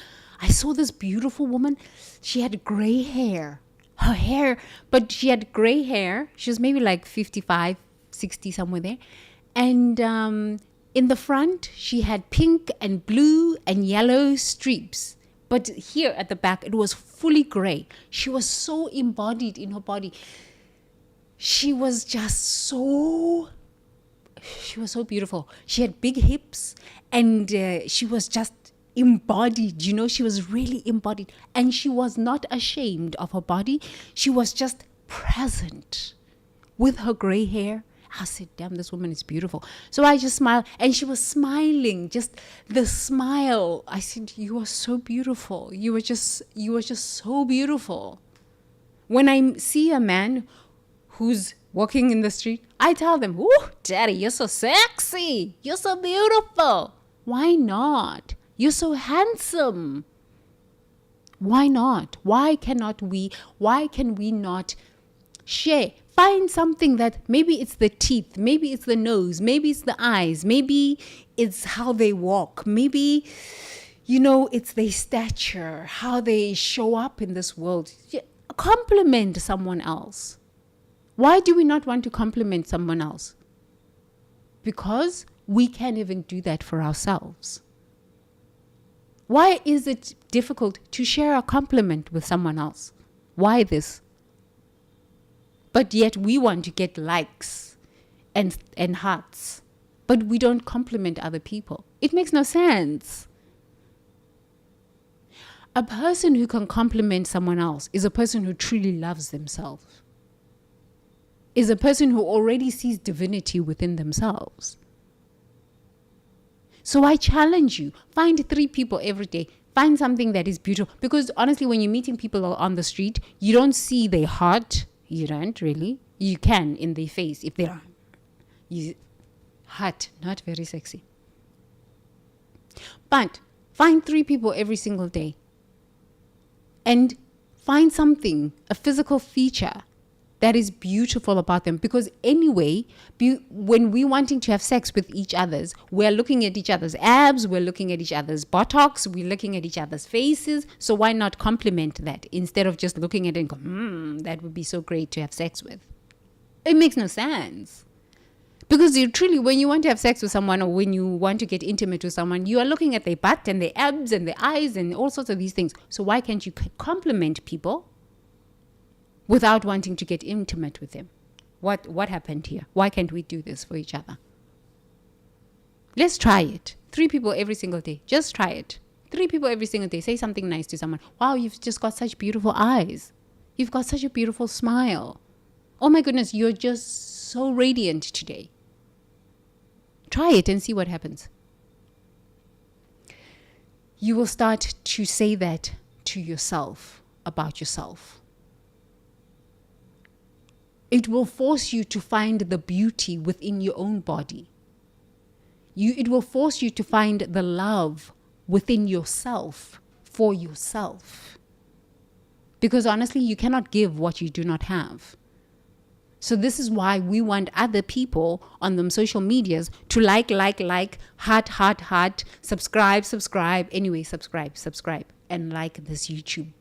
I saw this beautiful woman. She had gray hair. Her hair, but she had gray hair. She was maybe like 55, 60, somewhere there. And in the front, she had pink and blue and yellow streaks. But here at the back, it was fully gray. She was so embodied in her body. She was so beautiful. She had big hips and she was just embodied. She was really embodied. And she was not ashamed of her body. She was just present with her gray hair. I said, damn, this woman is beautiful. So I just smiled, and she was smiling, just the smile. I said, you are so beautiful. You were just so beautiful. When I see a man who's walking in the street, I tell them, "Ooh, daddy, you're so sexy. You're so beautiful." Why not? You're so handsome. Why not? Why can we not share? Find something that maybe it's the teeth, maybe it's the nose, maybe it's the eyes, maybe it's how they walk, maybe, it's their stature, how they show up in this world. Compliment someone else. Why do we not want to compliment someone else? Because we can't even do that for ourselves. Why is it difficult to share a compliment with someone else? Why this? But yet we want to get likes and hearts. But we don't compliment other people. It makes no sense. A person who can compliment someone else is a person who truly loves themselves. Is a person who already sees divinity within themselves. So I challenge you, find 3 people every day. Find something that is beautiful. Because honestly, when you're meeting people on the street, you don't see their heart. You don't really. You can in their face if they're hot, not very sexy. But find 3 people every single day. And find something, a physical feature that is beautiful about them. Because anyway, when we're wanting to have sex with each other's, we're looking at each other's abs, we're looking at each other's buttocks, we're looking at each other's faces. So why not compliment that instead of just looking at it and go, that would be so great to have sex with. It makes no sense. Because when you want to have sex with someone or when you want to get intimate with someone, you are looking at their butt and their abs and their eyes and all sorts of these things. So why can't you compliment people without wanting to get intimate with them? What happened here? Why can't we do this for each other? Let's try it. 3 people every single day. Just try it. 3 people every single day. Say something nice to someone. Wow, you've just got such beautiful eyes. You've got such a beautiful smile. Oh my goodness, you're just so radiant today. Try it and see what happens. You will start to say that to yourself, about yourself. It will force you to find the beauty within your own body. It will force you to find the love within yourself, for yourself. Because honestly, you cannot give what you do not have. So this is why we want other people on them social medias to like, heart, subscribe. Anyway, subscribe, and like this YouTube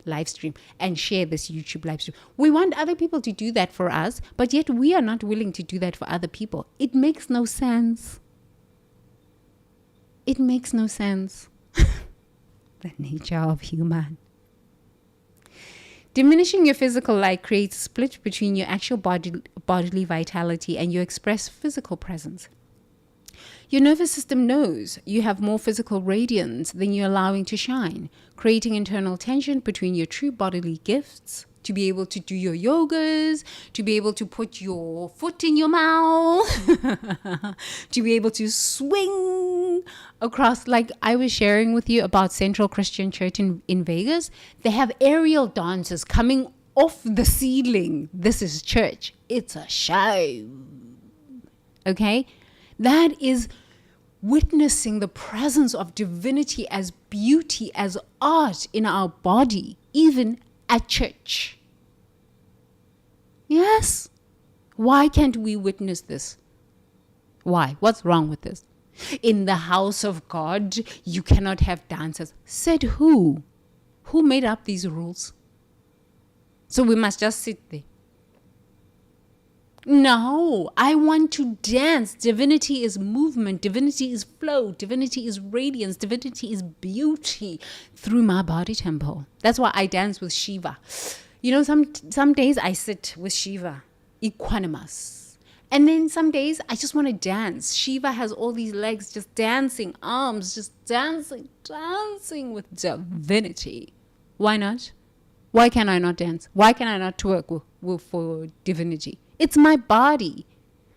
live stream and share this YouTube live stream. We want other people to do that for us, but yet we are not willing to do that for other people. It makes no sense. It makes no sense. The nature of human. Diminishing your physical light creates a split between your actual bodily vitality and your express physical presence. Your nervous system knows you have more physical radiance than you're allowing to shine, creating internal tension between your true bodily gifts, to be able to do your yogas, to be able to put your foot in your mouth, to be able to swing across. Like I was sharing with you about Central Christian Church in Vegas. They have aerial dancers coming off the ceiling. This is church. It's a show. Okay? That is witnessing the presence of divinity as beauty, as art in our body, even at church. Yes. Why can't we witness this? Why? What's wrong with this? In the house of God, you cannot have dancers. Said who? Who made up these rules? So we must just sit there. No, I want to dance. Divinity is movement. Divinity is flow. Divinity is radiance. Divinity is beauty through my body temple. That's why I dance with Shiva. You know, some days I sit with Shiva, equanimous. And then some days I just want to dance. Shiva has all these legs just dancing, arms just dancing with divinity. Why not? Why can I not dance? Why can I not twerk for divinity? It's my body.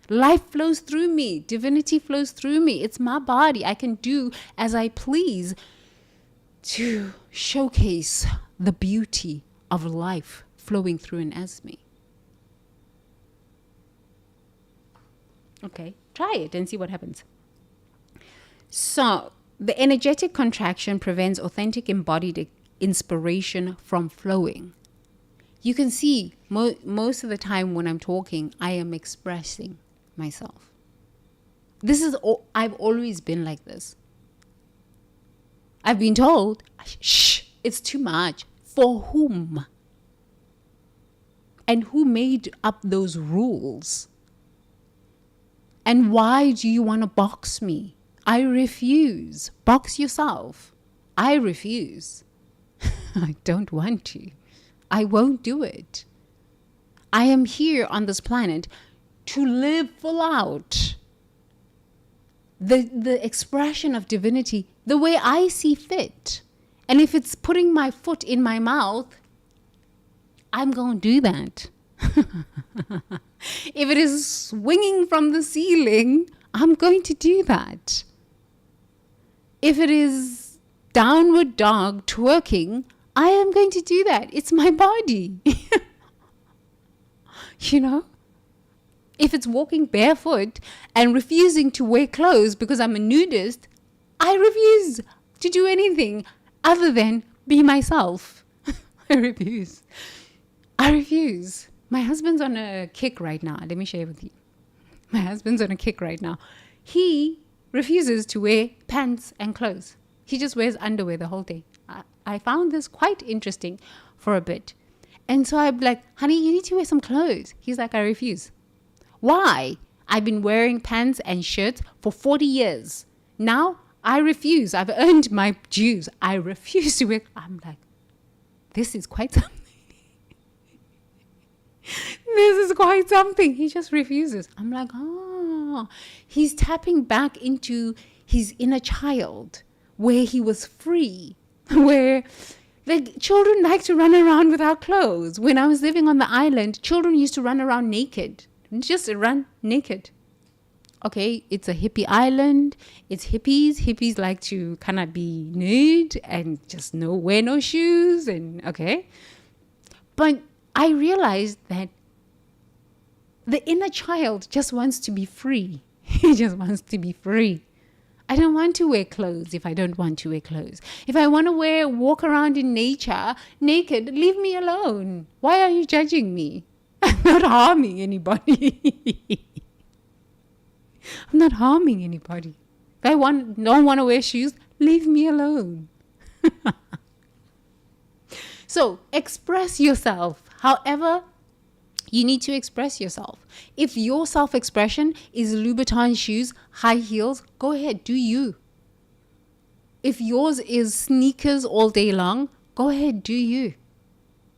Life flows through me. Divinity flows through me. It's my body. I can do as I please to showcase the beauty of life flowing through and as me. Okay, try it and see what happens. So, the energetic contraction prevents authentic embodied inspiration from flowing. You can see most of the time when I'm talking, I am expressing myself. I've always been like this. I've been told, shh, it's too much. For whom? And who made up those rules? And why do you want to box me? I refuse. Box yourself. I refuse. I don't want to. I won't do it. I am here on this planet to live full out. The expression of divinity the way I see fit. And if it's putting my foot in my mouth, I'm going to do that. If it is swinging from the ceiling, I'm going to do that. If it is downward dog twerking, I am going to do that. It's my body. You know? If it's walking barefoot and refusing to wear clothes because I'm a nudist, I refuse to do anything other than be myself. I refuse. My husband's on a kick right now. Let me share with you. My husband's on a kick right now. He refuses to wear pants and clothes. He just wears underwear the whole day. I found this quite interesting for a bit. And so I'm like, honey, you need to wear some clothes. He's like, I refuse. Why? I've been wearing pants and shirts for 40 years. Now I refuse. I've earned my dues. I refuse to wear. I'm like, this is quite something. This is quite something. He just refuses. I'm like, oh, he's tapping back into his inner child where he was free, where like children like to run around without clothes. When I was living on the island, children used to run around naked, just run naked. Okay, it's a hippie island. It's hippies. Hippies like to kind of be nude and just wear no shoes. And okay, but I realized that the inner child just wants to be free. He just wants to be free. I don't want to wear clothes if I don't want to wear clothes. If I want to walk around in nature naked, leave me alone. Why are you judging me? I'm not harming anybody. I'm not harming anybody. If I don't want to wear shoes, leave me alone. So express yourself however you need to express yourself. If your self-expression is Louboutin shoes, high heels, go ahead, do you. If yours is sneakers all day long, go ahead, do you.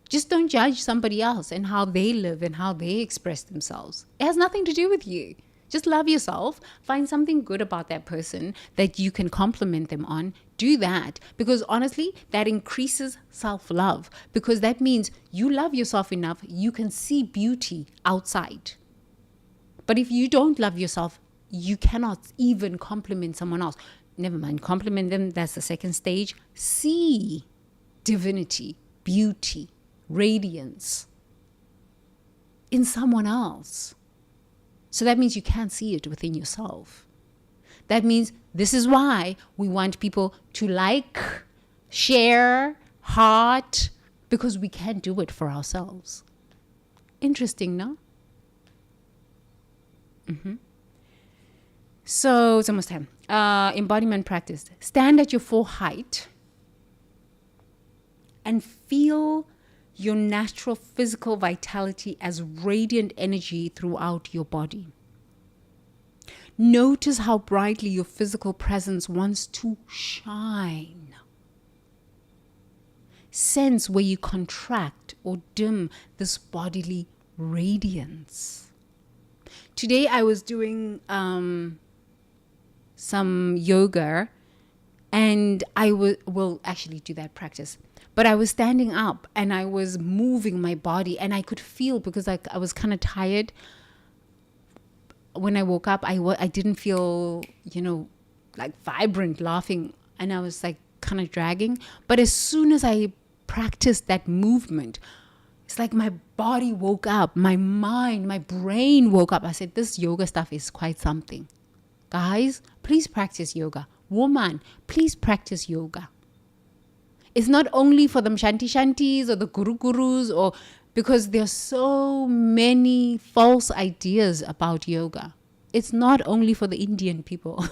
Just don't judge somebody else and how they live and how they express themselves. It has nothing to do with you. Just love yourself. Find something good about that person that you can compliment them on. Do that. Because honestly, that increases self-love. Because that means you love yourself enough, you can see beauty outside. But if you don't love yourself, you cannot even compliment someone else. Never mind, compliment them, that's the second stage. See divinity, beauty, radiance in someone else. So that means you can't see it within yourself. That means this is why we want people to like, share, heart, because we can't do it for ourselves. Interesting, no? So it's almost time. Embodiment practice. Stand at your full height and feel your natural physical vitality as radiant energy throughout your body. Notice how brightly your physical presence wants to shine. Sense where you contract or dim this bodily radiance. Today I was doing some yoga, and I will actually do that practice. But I was standing up and I was moving my body, and I could feel, because I was kind of tired. When I woke up, I didn't feel, like vibrant laughing, and I was like kind of dragging. But as soon as I practiced that movement, it's like my body woke up, my mind, my brain woke up. I said, this yoga stuff is quite something. Guys, please practice yoga. Woman, please practice yoga. It's not only for the shantis or the gurus, or because there's so many false ideas about yoga. It's not only for the Indian people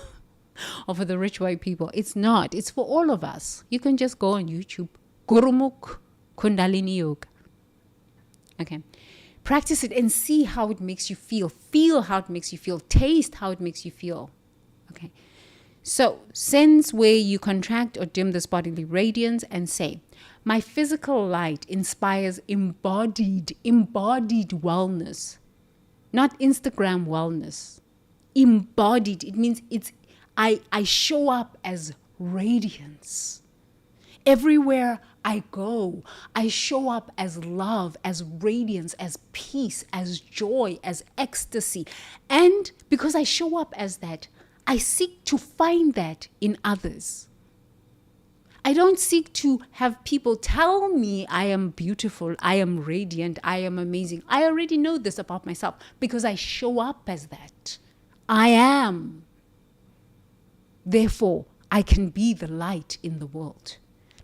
or for the rich white people. It's not. It's for all of us. You can just go on YouTube. Gurumukh Kundalini Yoga. Okay. Practice it and see how it makes you feel. Feel how it makes you feel. Taste how it makes you feel. Okay. So, sense where you contract or dim this bodily radiance and say, my physical light inspires embodied wellness. Not Instagram wellness. Embodied. It means I show up as radiance. Everywhere I go, I show up as love, as radiance, as peace, as joy, as ecstasy. And because I show up as that, I seek to find that in others. I don't seek to have people tell me I am beautiful, I am radiant, I am amazing. I already know this about myself because I show up as that. I am. Therefore, I can be the light in the world.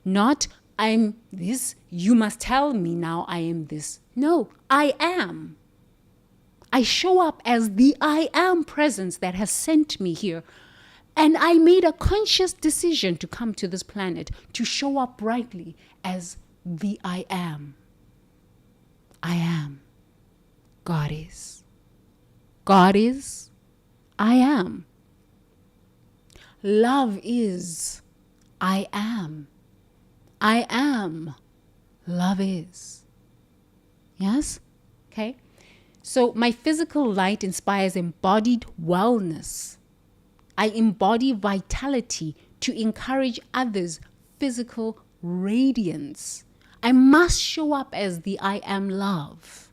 Not, I'm this, you must tell me now I am this. No, I am. I show up as the I am presence that has sent me here. And I made a conscious decision to come to this planet to show up brightly as the I am. I am. God is. God is. I am. Love is. I am. I am. Love is. Yes? Okay. So my physical light inspires embodied wellness. I embody vitality to encourage others' physical radiance. I must show up as the I am love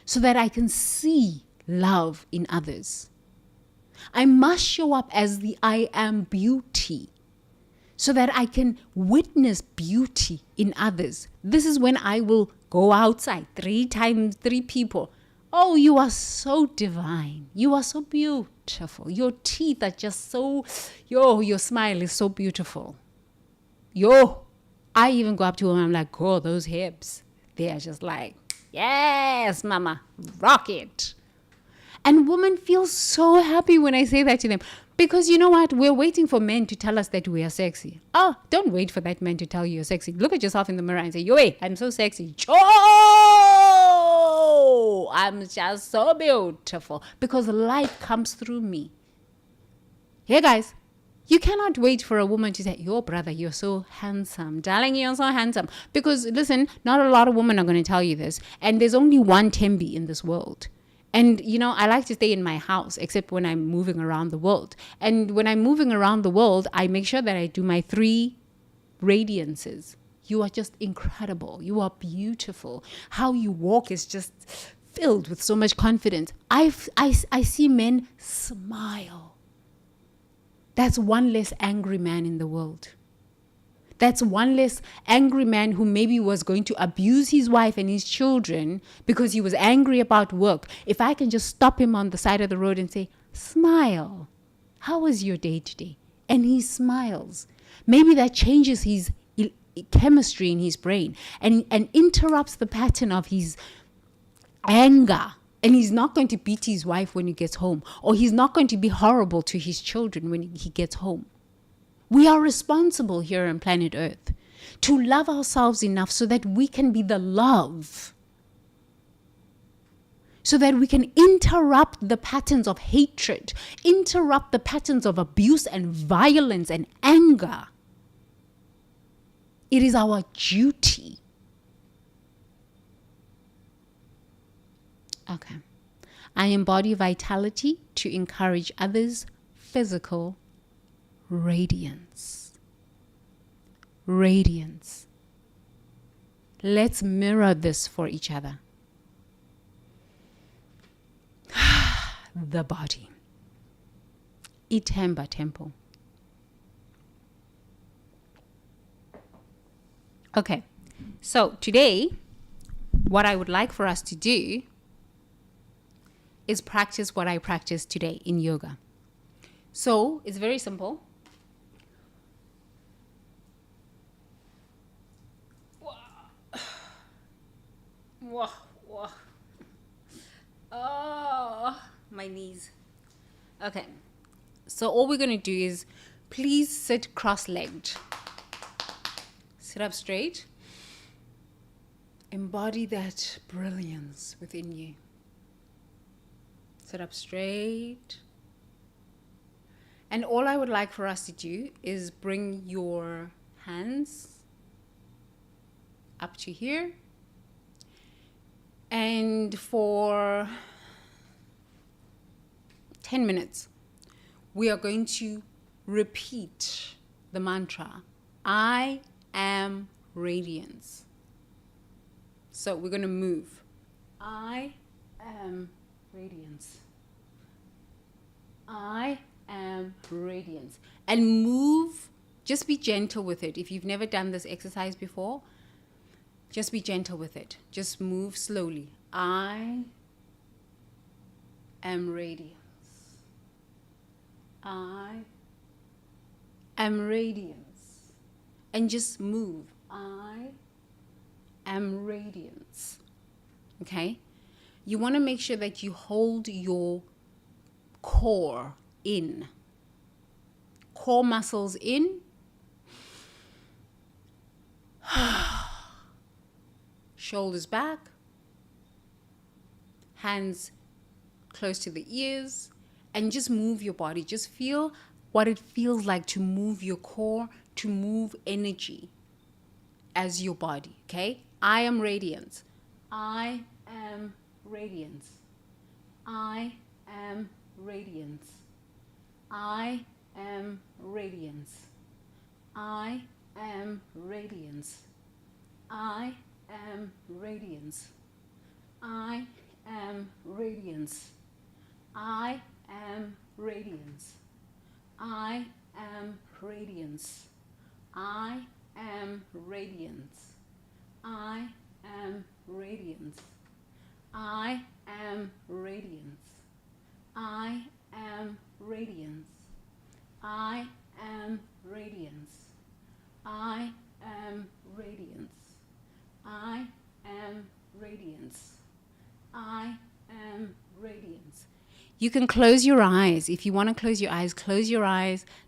so that I can see love in others. I must show up as the I am beauty so that I can witness beauty in others. This is when I will go outside 3 people. Oh, you are so divine. You are so beautiful. Your teeth are just so, your smile is so beautiful. I even go up to them and I'm like, oh, those hips. They are just like, yes, mama, rock it. And women feel so happy when I say that to them. Because you know what? We're waiting for men to tell us that we are sexy. Oh, don't wait for that man to tell you you're sexy. Look at yourself in the mirror and say, yo, hey, I'm so sexy. Oh, I'm just so beautiful. Because light comes through me. Hey, guys. You cannot wait for a woman to say, yo, brother, you're so handsome. Darling, you're so handsome. Because, listen, not a lot of women are going to tell you this. And there's only one Tembi in this world. And, you know, I like to stay in my house, except when I'm moving around the world. And when I'm moving around the world, I make sure that I do my 3 radiances. You are just incredible. You are beautiful. How you walk is just filled with so much confidence. I see men smile. That's one less angry man in the world. That's one less angry man who maybe was going to abuse his wife and his children because he was angry about work. If I can just stop him on the side of the road and say, smile. How was your day today? And he smiles. Maybe that changes his chemistry in his brain and interrupts the pattern of his anger. And he's not going to beat his wife when he gets home, or he's not going to be horrible to his children when he gets home. We are responsible here on planet Earth to love ourselves enough so that we can be the love, so that we can interrupt the patterns of hatred, interrupt the patterns of abuse and violence and anger. It is our duty. Okay. I embody vitality to encourage others' physical radiance. Radiance. Let's mirror this for each other. The body. Ithemba temple. Okay. So today, what I would like for us to do is practice what I practiced today in yoga. So it's very simple. Oh, my knees. Okay. So all we're going to do is please sit cross-legged. Sit up straight. Embody that brilliance within you. Sit up straight. And all I would like for us to do is bring your hands up to here. And for 10 minutes, we are going to repeat the mantra, I am radiance. So we're going to move. I am radiance. I am radiance. And move, just be gentle with it. If you've never done this exercise before, just be gentle with it. Just move slowly. I am radiance. I am radiance. And just move. I am radiance. Okay? You want to make sure that you hold your core in. Core muscles in. Shoulders back. Hands close to the ears. And just move your body. Just feel what it feels like to move your core, to move energy as your body. Okay? I am radiance. I am radiance. I am radiance. I am radiance. I am radiance. I am radiance. I am radiance. I am radiance. I am radiance. I am radiance. I am radiance. I am radiance. I am radiance. I am radiance. I am radiance. I am radiance. I am radiance. You can close your eyes. If you want to close your eyes,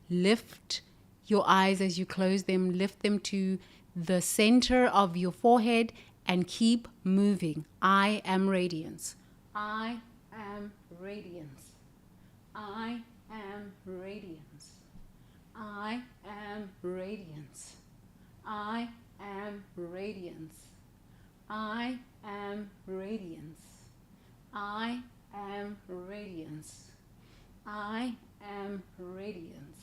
lift your eyes as you close them, lift them to the center of your forehead and keep moving. I am radiance. I am radiance. I am radiance. I am radiance. I am radiance. I am radiance. I am radiance. I am radiance.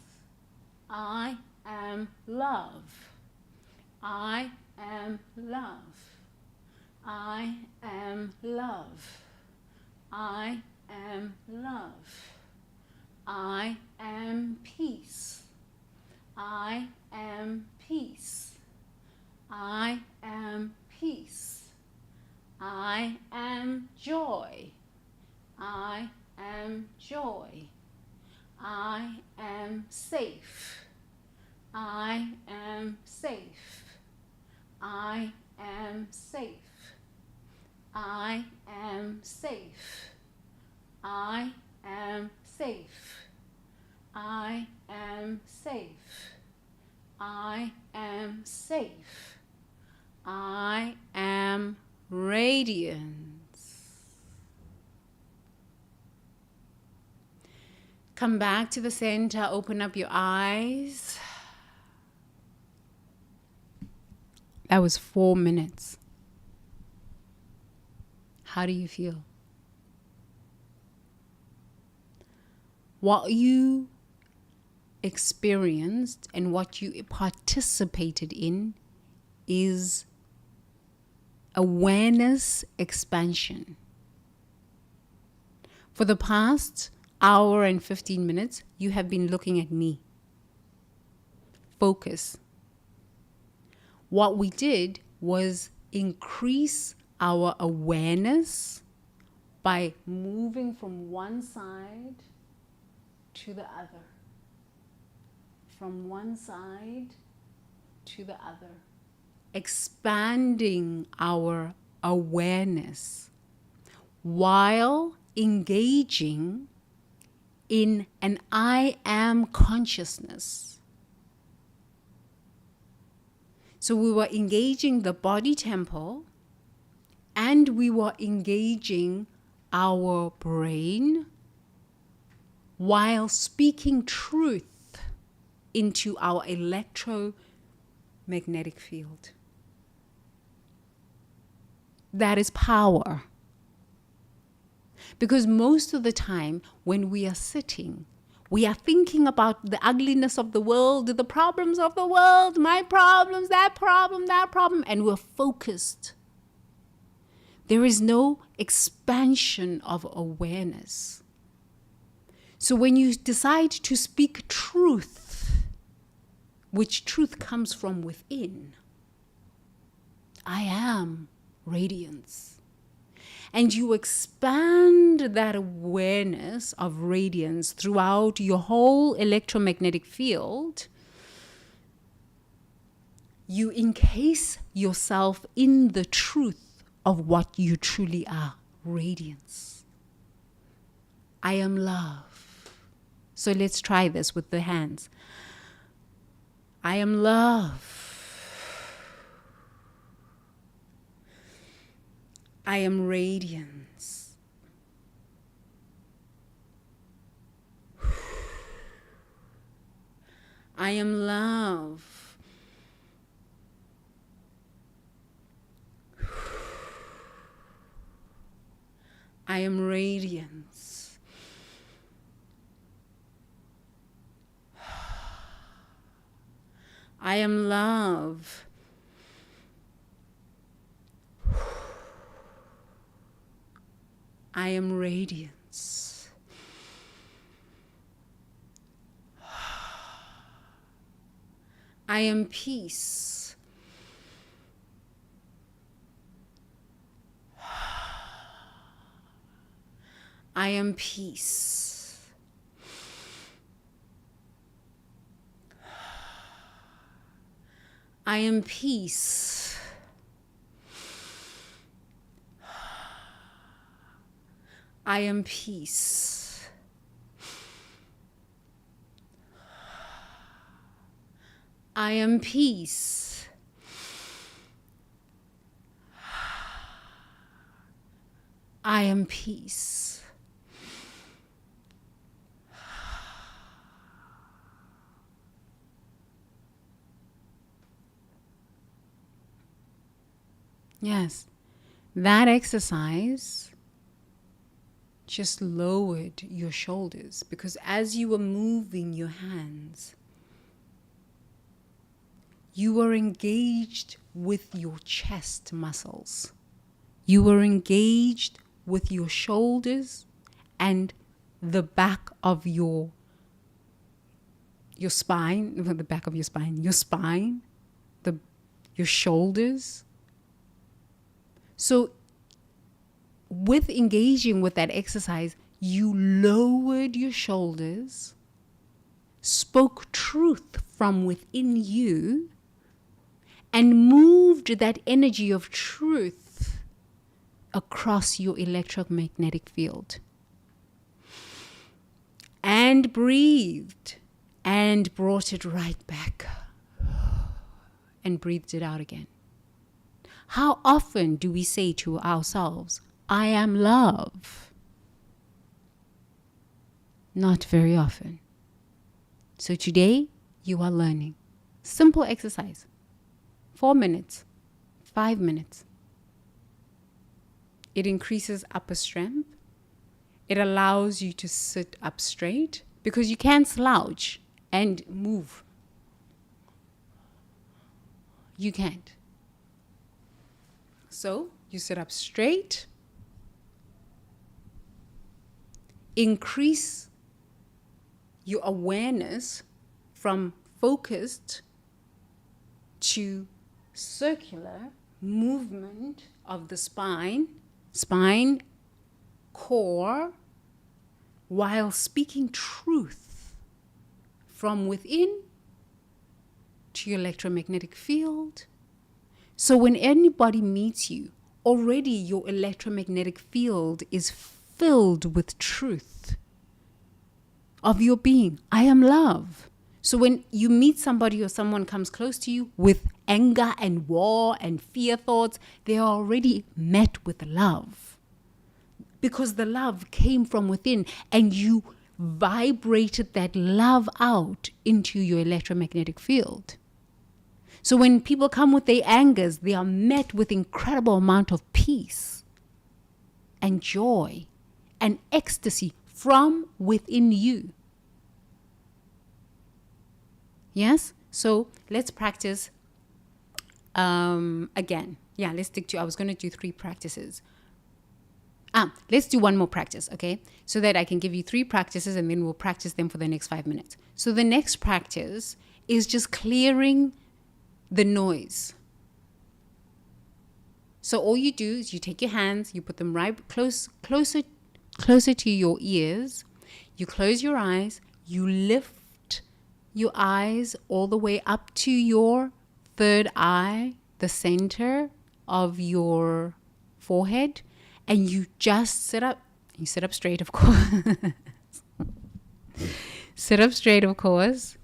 I am love. I am love. I am love. I am love. I am peace. I am peace. I am peace. I am joy. I am joy. I am safe. I am safe. I am safe. I am safe. I am safe. I am safe. I am safe. I am radiance. Come back to the center, open up your eyes. That was 4 minutes. How do you feel? What you experienced and what you participated in is awareness expansion. For the past hour and 15 minutes, you have been looking at me. Focus. What we did was increase our awareness by moving from one side to the other. From one side to the other. Expanding our awareness while engaging in an I am consciousness. So we were engaging the body temple and we were engaging our brain while speaking truth into our electromagnetic field. That is power. Because most of the time when we are sitting, we are thinking about the ugliness of the world, the problems of the world, my problems, that problem, and we're focused. There is no expansion of awareness. So when you decide to speak truth, which truth comes from within, I am radiance. And you expand that awareness of radiance throughout your whole electromagnetic field. You encase yourself in the truth of what you truly are, radiance. I am love. So let's try this with the hands. I am love. I am radiance. I am love. I am radiance. I am love. I am radiance. I am peace. I am peace. I am peace. I am peace. I am peace. I am peace. Yes, that exercise just lowered your shoulders, because as you were moving your hands, you were engaged with your chest muscles. You were engaged with your shoulders and the back of your spine, the back of your spine, your shoulders. So with engaging with that exercise, you lowered your shoulders, spoke truth from within you, and moved that energy of truth across your electromagnetic field. And breathed and brought it right back and breathed it out again. How often do we say to ourselves, I am love? Not very often. So today you are learning. Simple exercise. 4 minutes, 5 minutes. It increases upper strength. It allows you to sit up straight, because you can't slouch and move. You can't. So you sit up straight. Increase your awareness from focused to circular movement of the spine, core, while speaking truth from within to your electromagnetic field. So when anybody meets you, already your electromagnetic field is filled with truth of your being. I am love. So when you meet somebody or someone comes close to you with anger and war and fear thoughts, they are already met with love, because the love came from within and you vibrated that love out into your electromagnetic field. So when people come with their angers, they are met with incredible amount of peace and joy and ecstasy from within you. Yes? So let's practice again. Yeah, let's stick to, I was going to do 3 practices. Let's do one more practice, okay? So that I can give you 3 practices and then we'll practice them for the next 5 minutes. So the next practice is just clearing the noise. So all you do is you take your hands, you put them right closer to your ears. You close your eyes, you lift your eyes all the way up to your third eye, the center of your forehead, and you just sit up. You sit up straight, of course. Sit up straight, of course.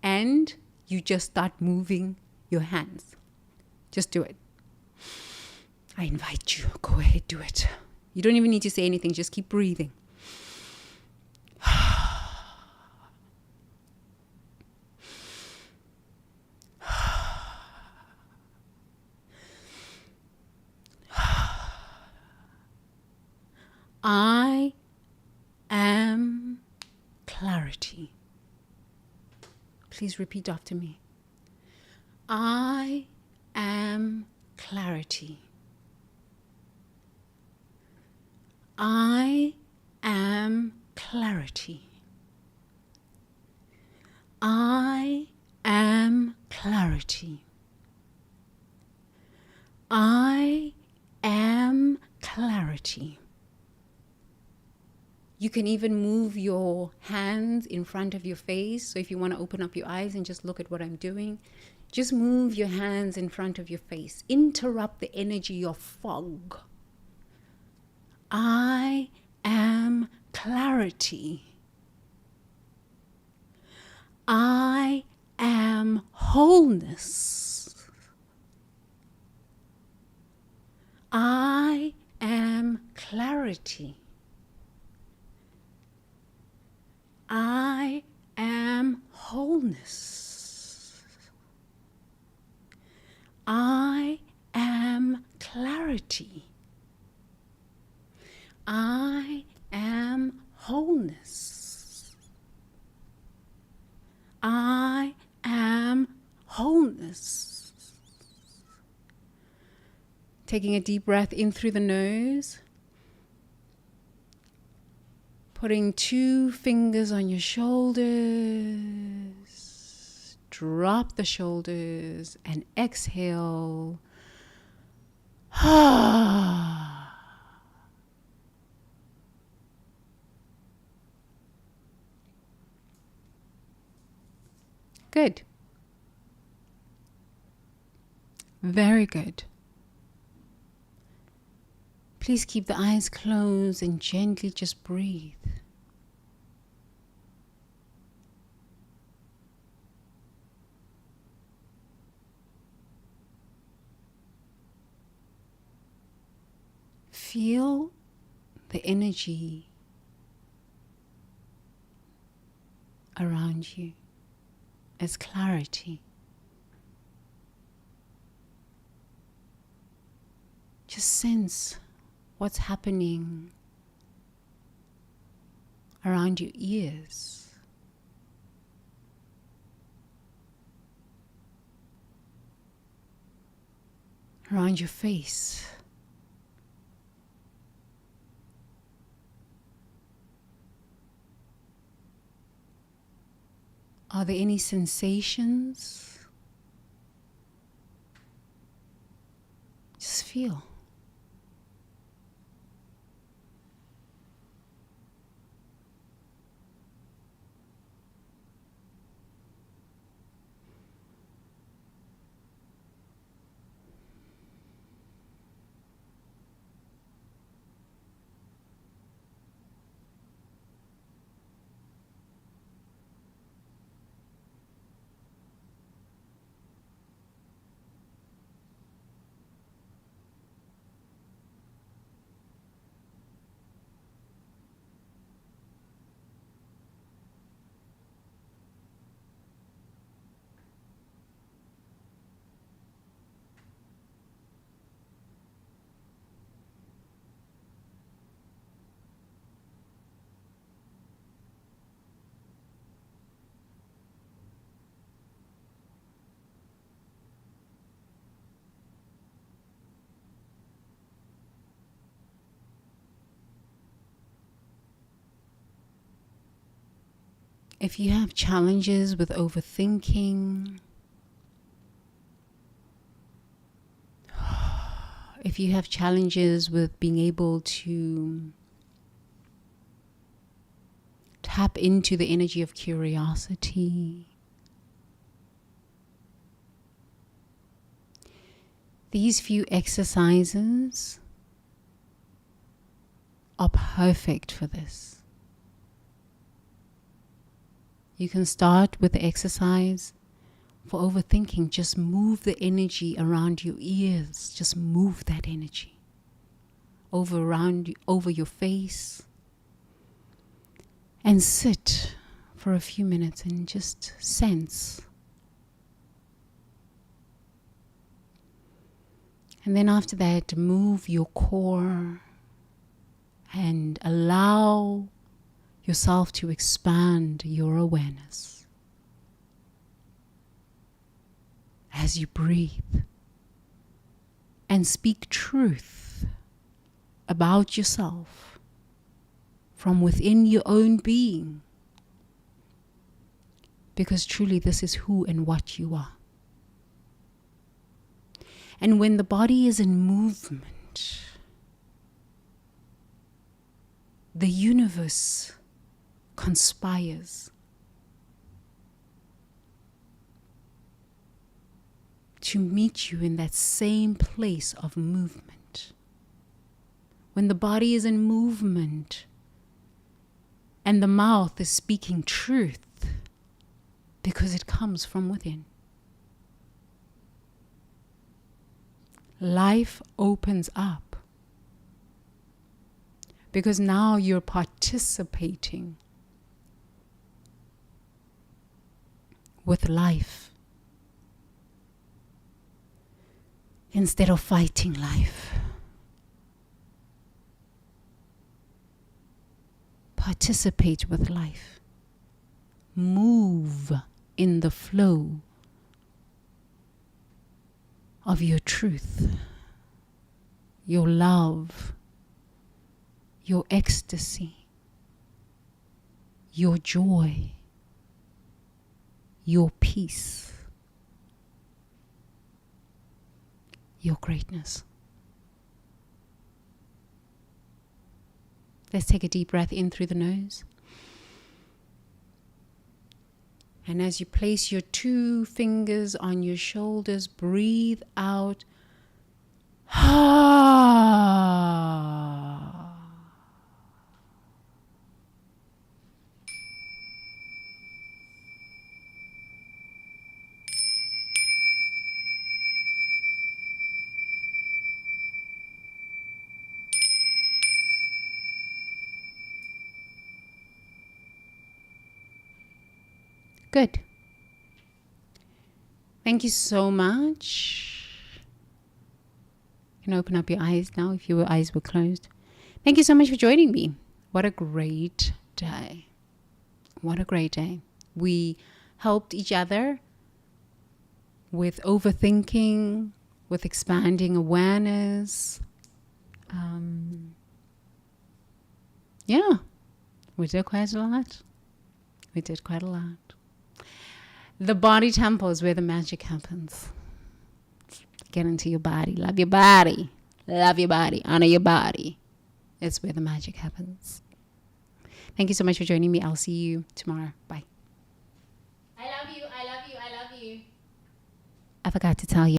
And you just start moving your hands. Just do it. I invite you. Go ahead, do it. You don't even need to say anything. Just keep breathing. I am clarity. Please repeat after me. I am clarity. I am clarity. I am clarity. I am clarity. You can even move your hands in front of your face. So if you want to open up your eyes and just look at what I'm doing, just move your hands in front of your face. Interrupt the energy of fog. I am clarity. I wholeness. I am clarity. I am wholeness. I am clarity. I am wholeness. I am wholeness. Taking a deep breath in through the nose. Putting 2 fingers on your shoulders. Drop the shoulders and exhale. Good. Very good. Please keep the eyes closed and gently just breathe. Feel the energy around you as clarity. Just sense what's happening around your ears. Around your face. Are there any sensations? Just feel. If you have challenges with overthinking, if you have challenges with being able to tap into the energy of curiosity, these few exercises are perfect for this. You can start with the exercise for overthinking. Just move the energy around your ears. Just move that energy over your face. And sit for a few minutes and just sense. And then after that, move your core and allow yourself to expand your awareness as you breathe and speak truth about yourself from within your own being, because truly this is who and what you are. And when the body is in movement, the universe conspires to meet you in that same place of movement. When the body is in movement and the mouth is speaking truth, because it comes from within, life opens up. Because now you're participating with life instead of fighting life. Participate with life. Move in the flow of your truth, your love, your ecstasy, your joy, your peace, your greatness. Let's take a deep breath in through the nose. And as you place your 2 fingers on your shoulders, breathe out. Good. Thank you so much. You can open up your eyes now if your eyes were closed. Thank you so much for joining me. What a great day. What a great day. We helped each other with overthinking, with expanding awareness. Yeah, we did quite a lot. The body temple is where the magic happens. Get into your body. Love your body. Love your body. Honor your body. It's where the magic happens. Thank you so much for joining me. I'll see you tomorrow. Bye. I love you. I love you. I love you. I forgot to tell you.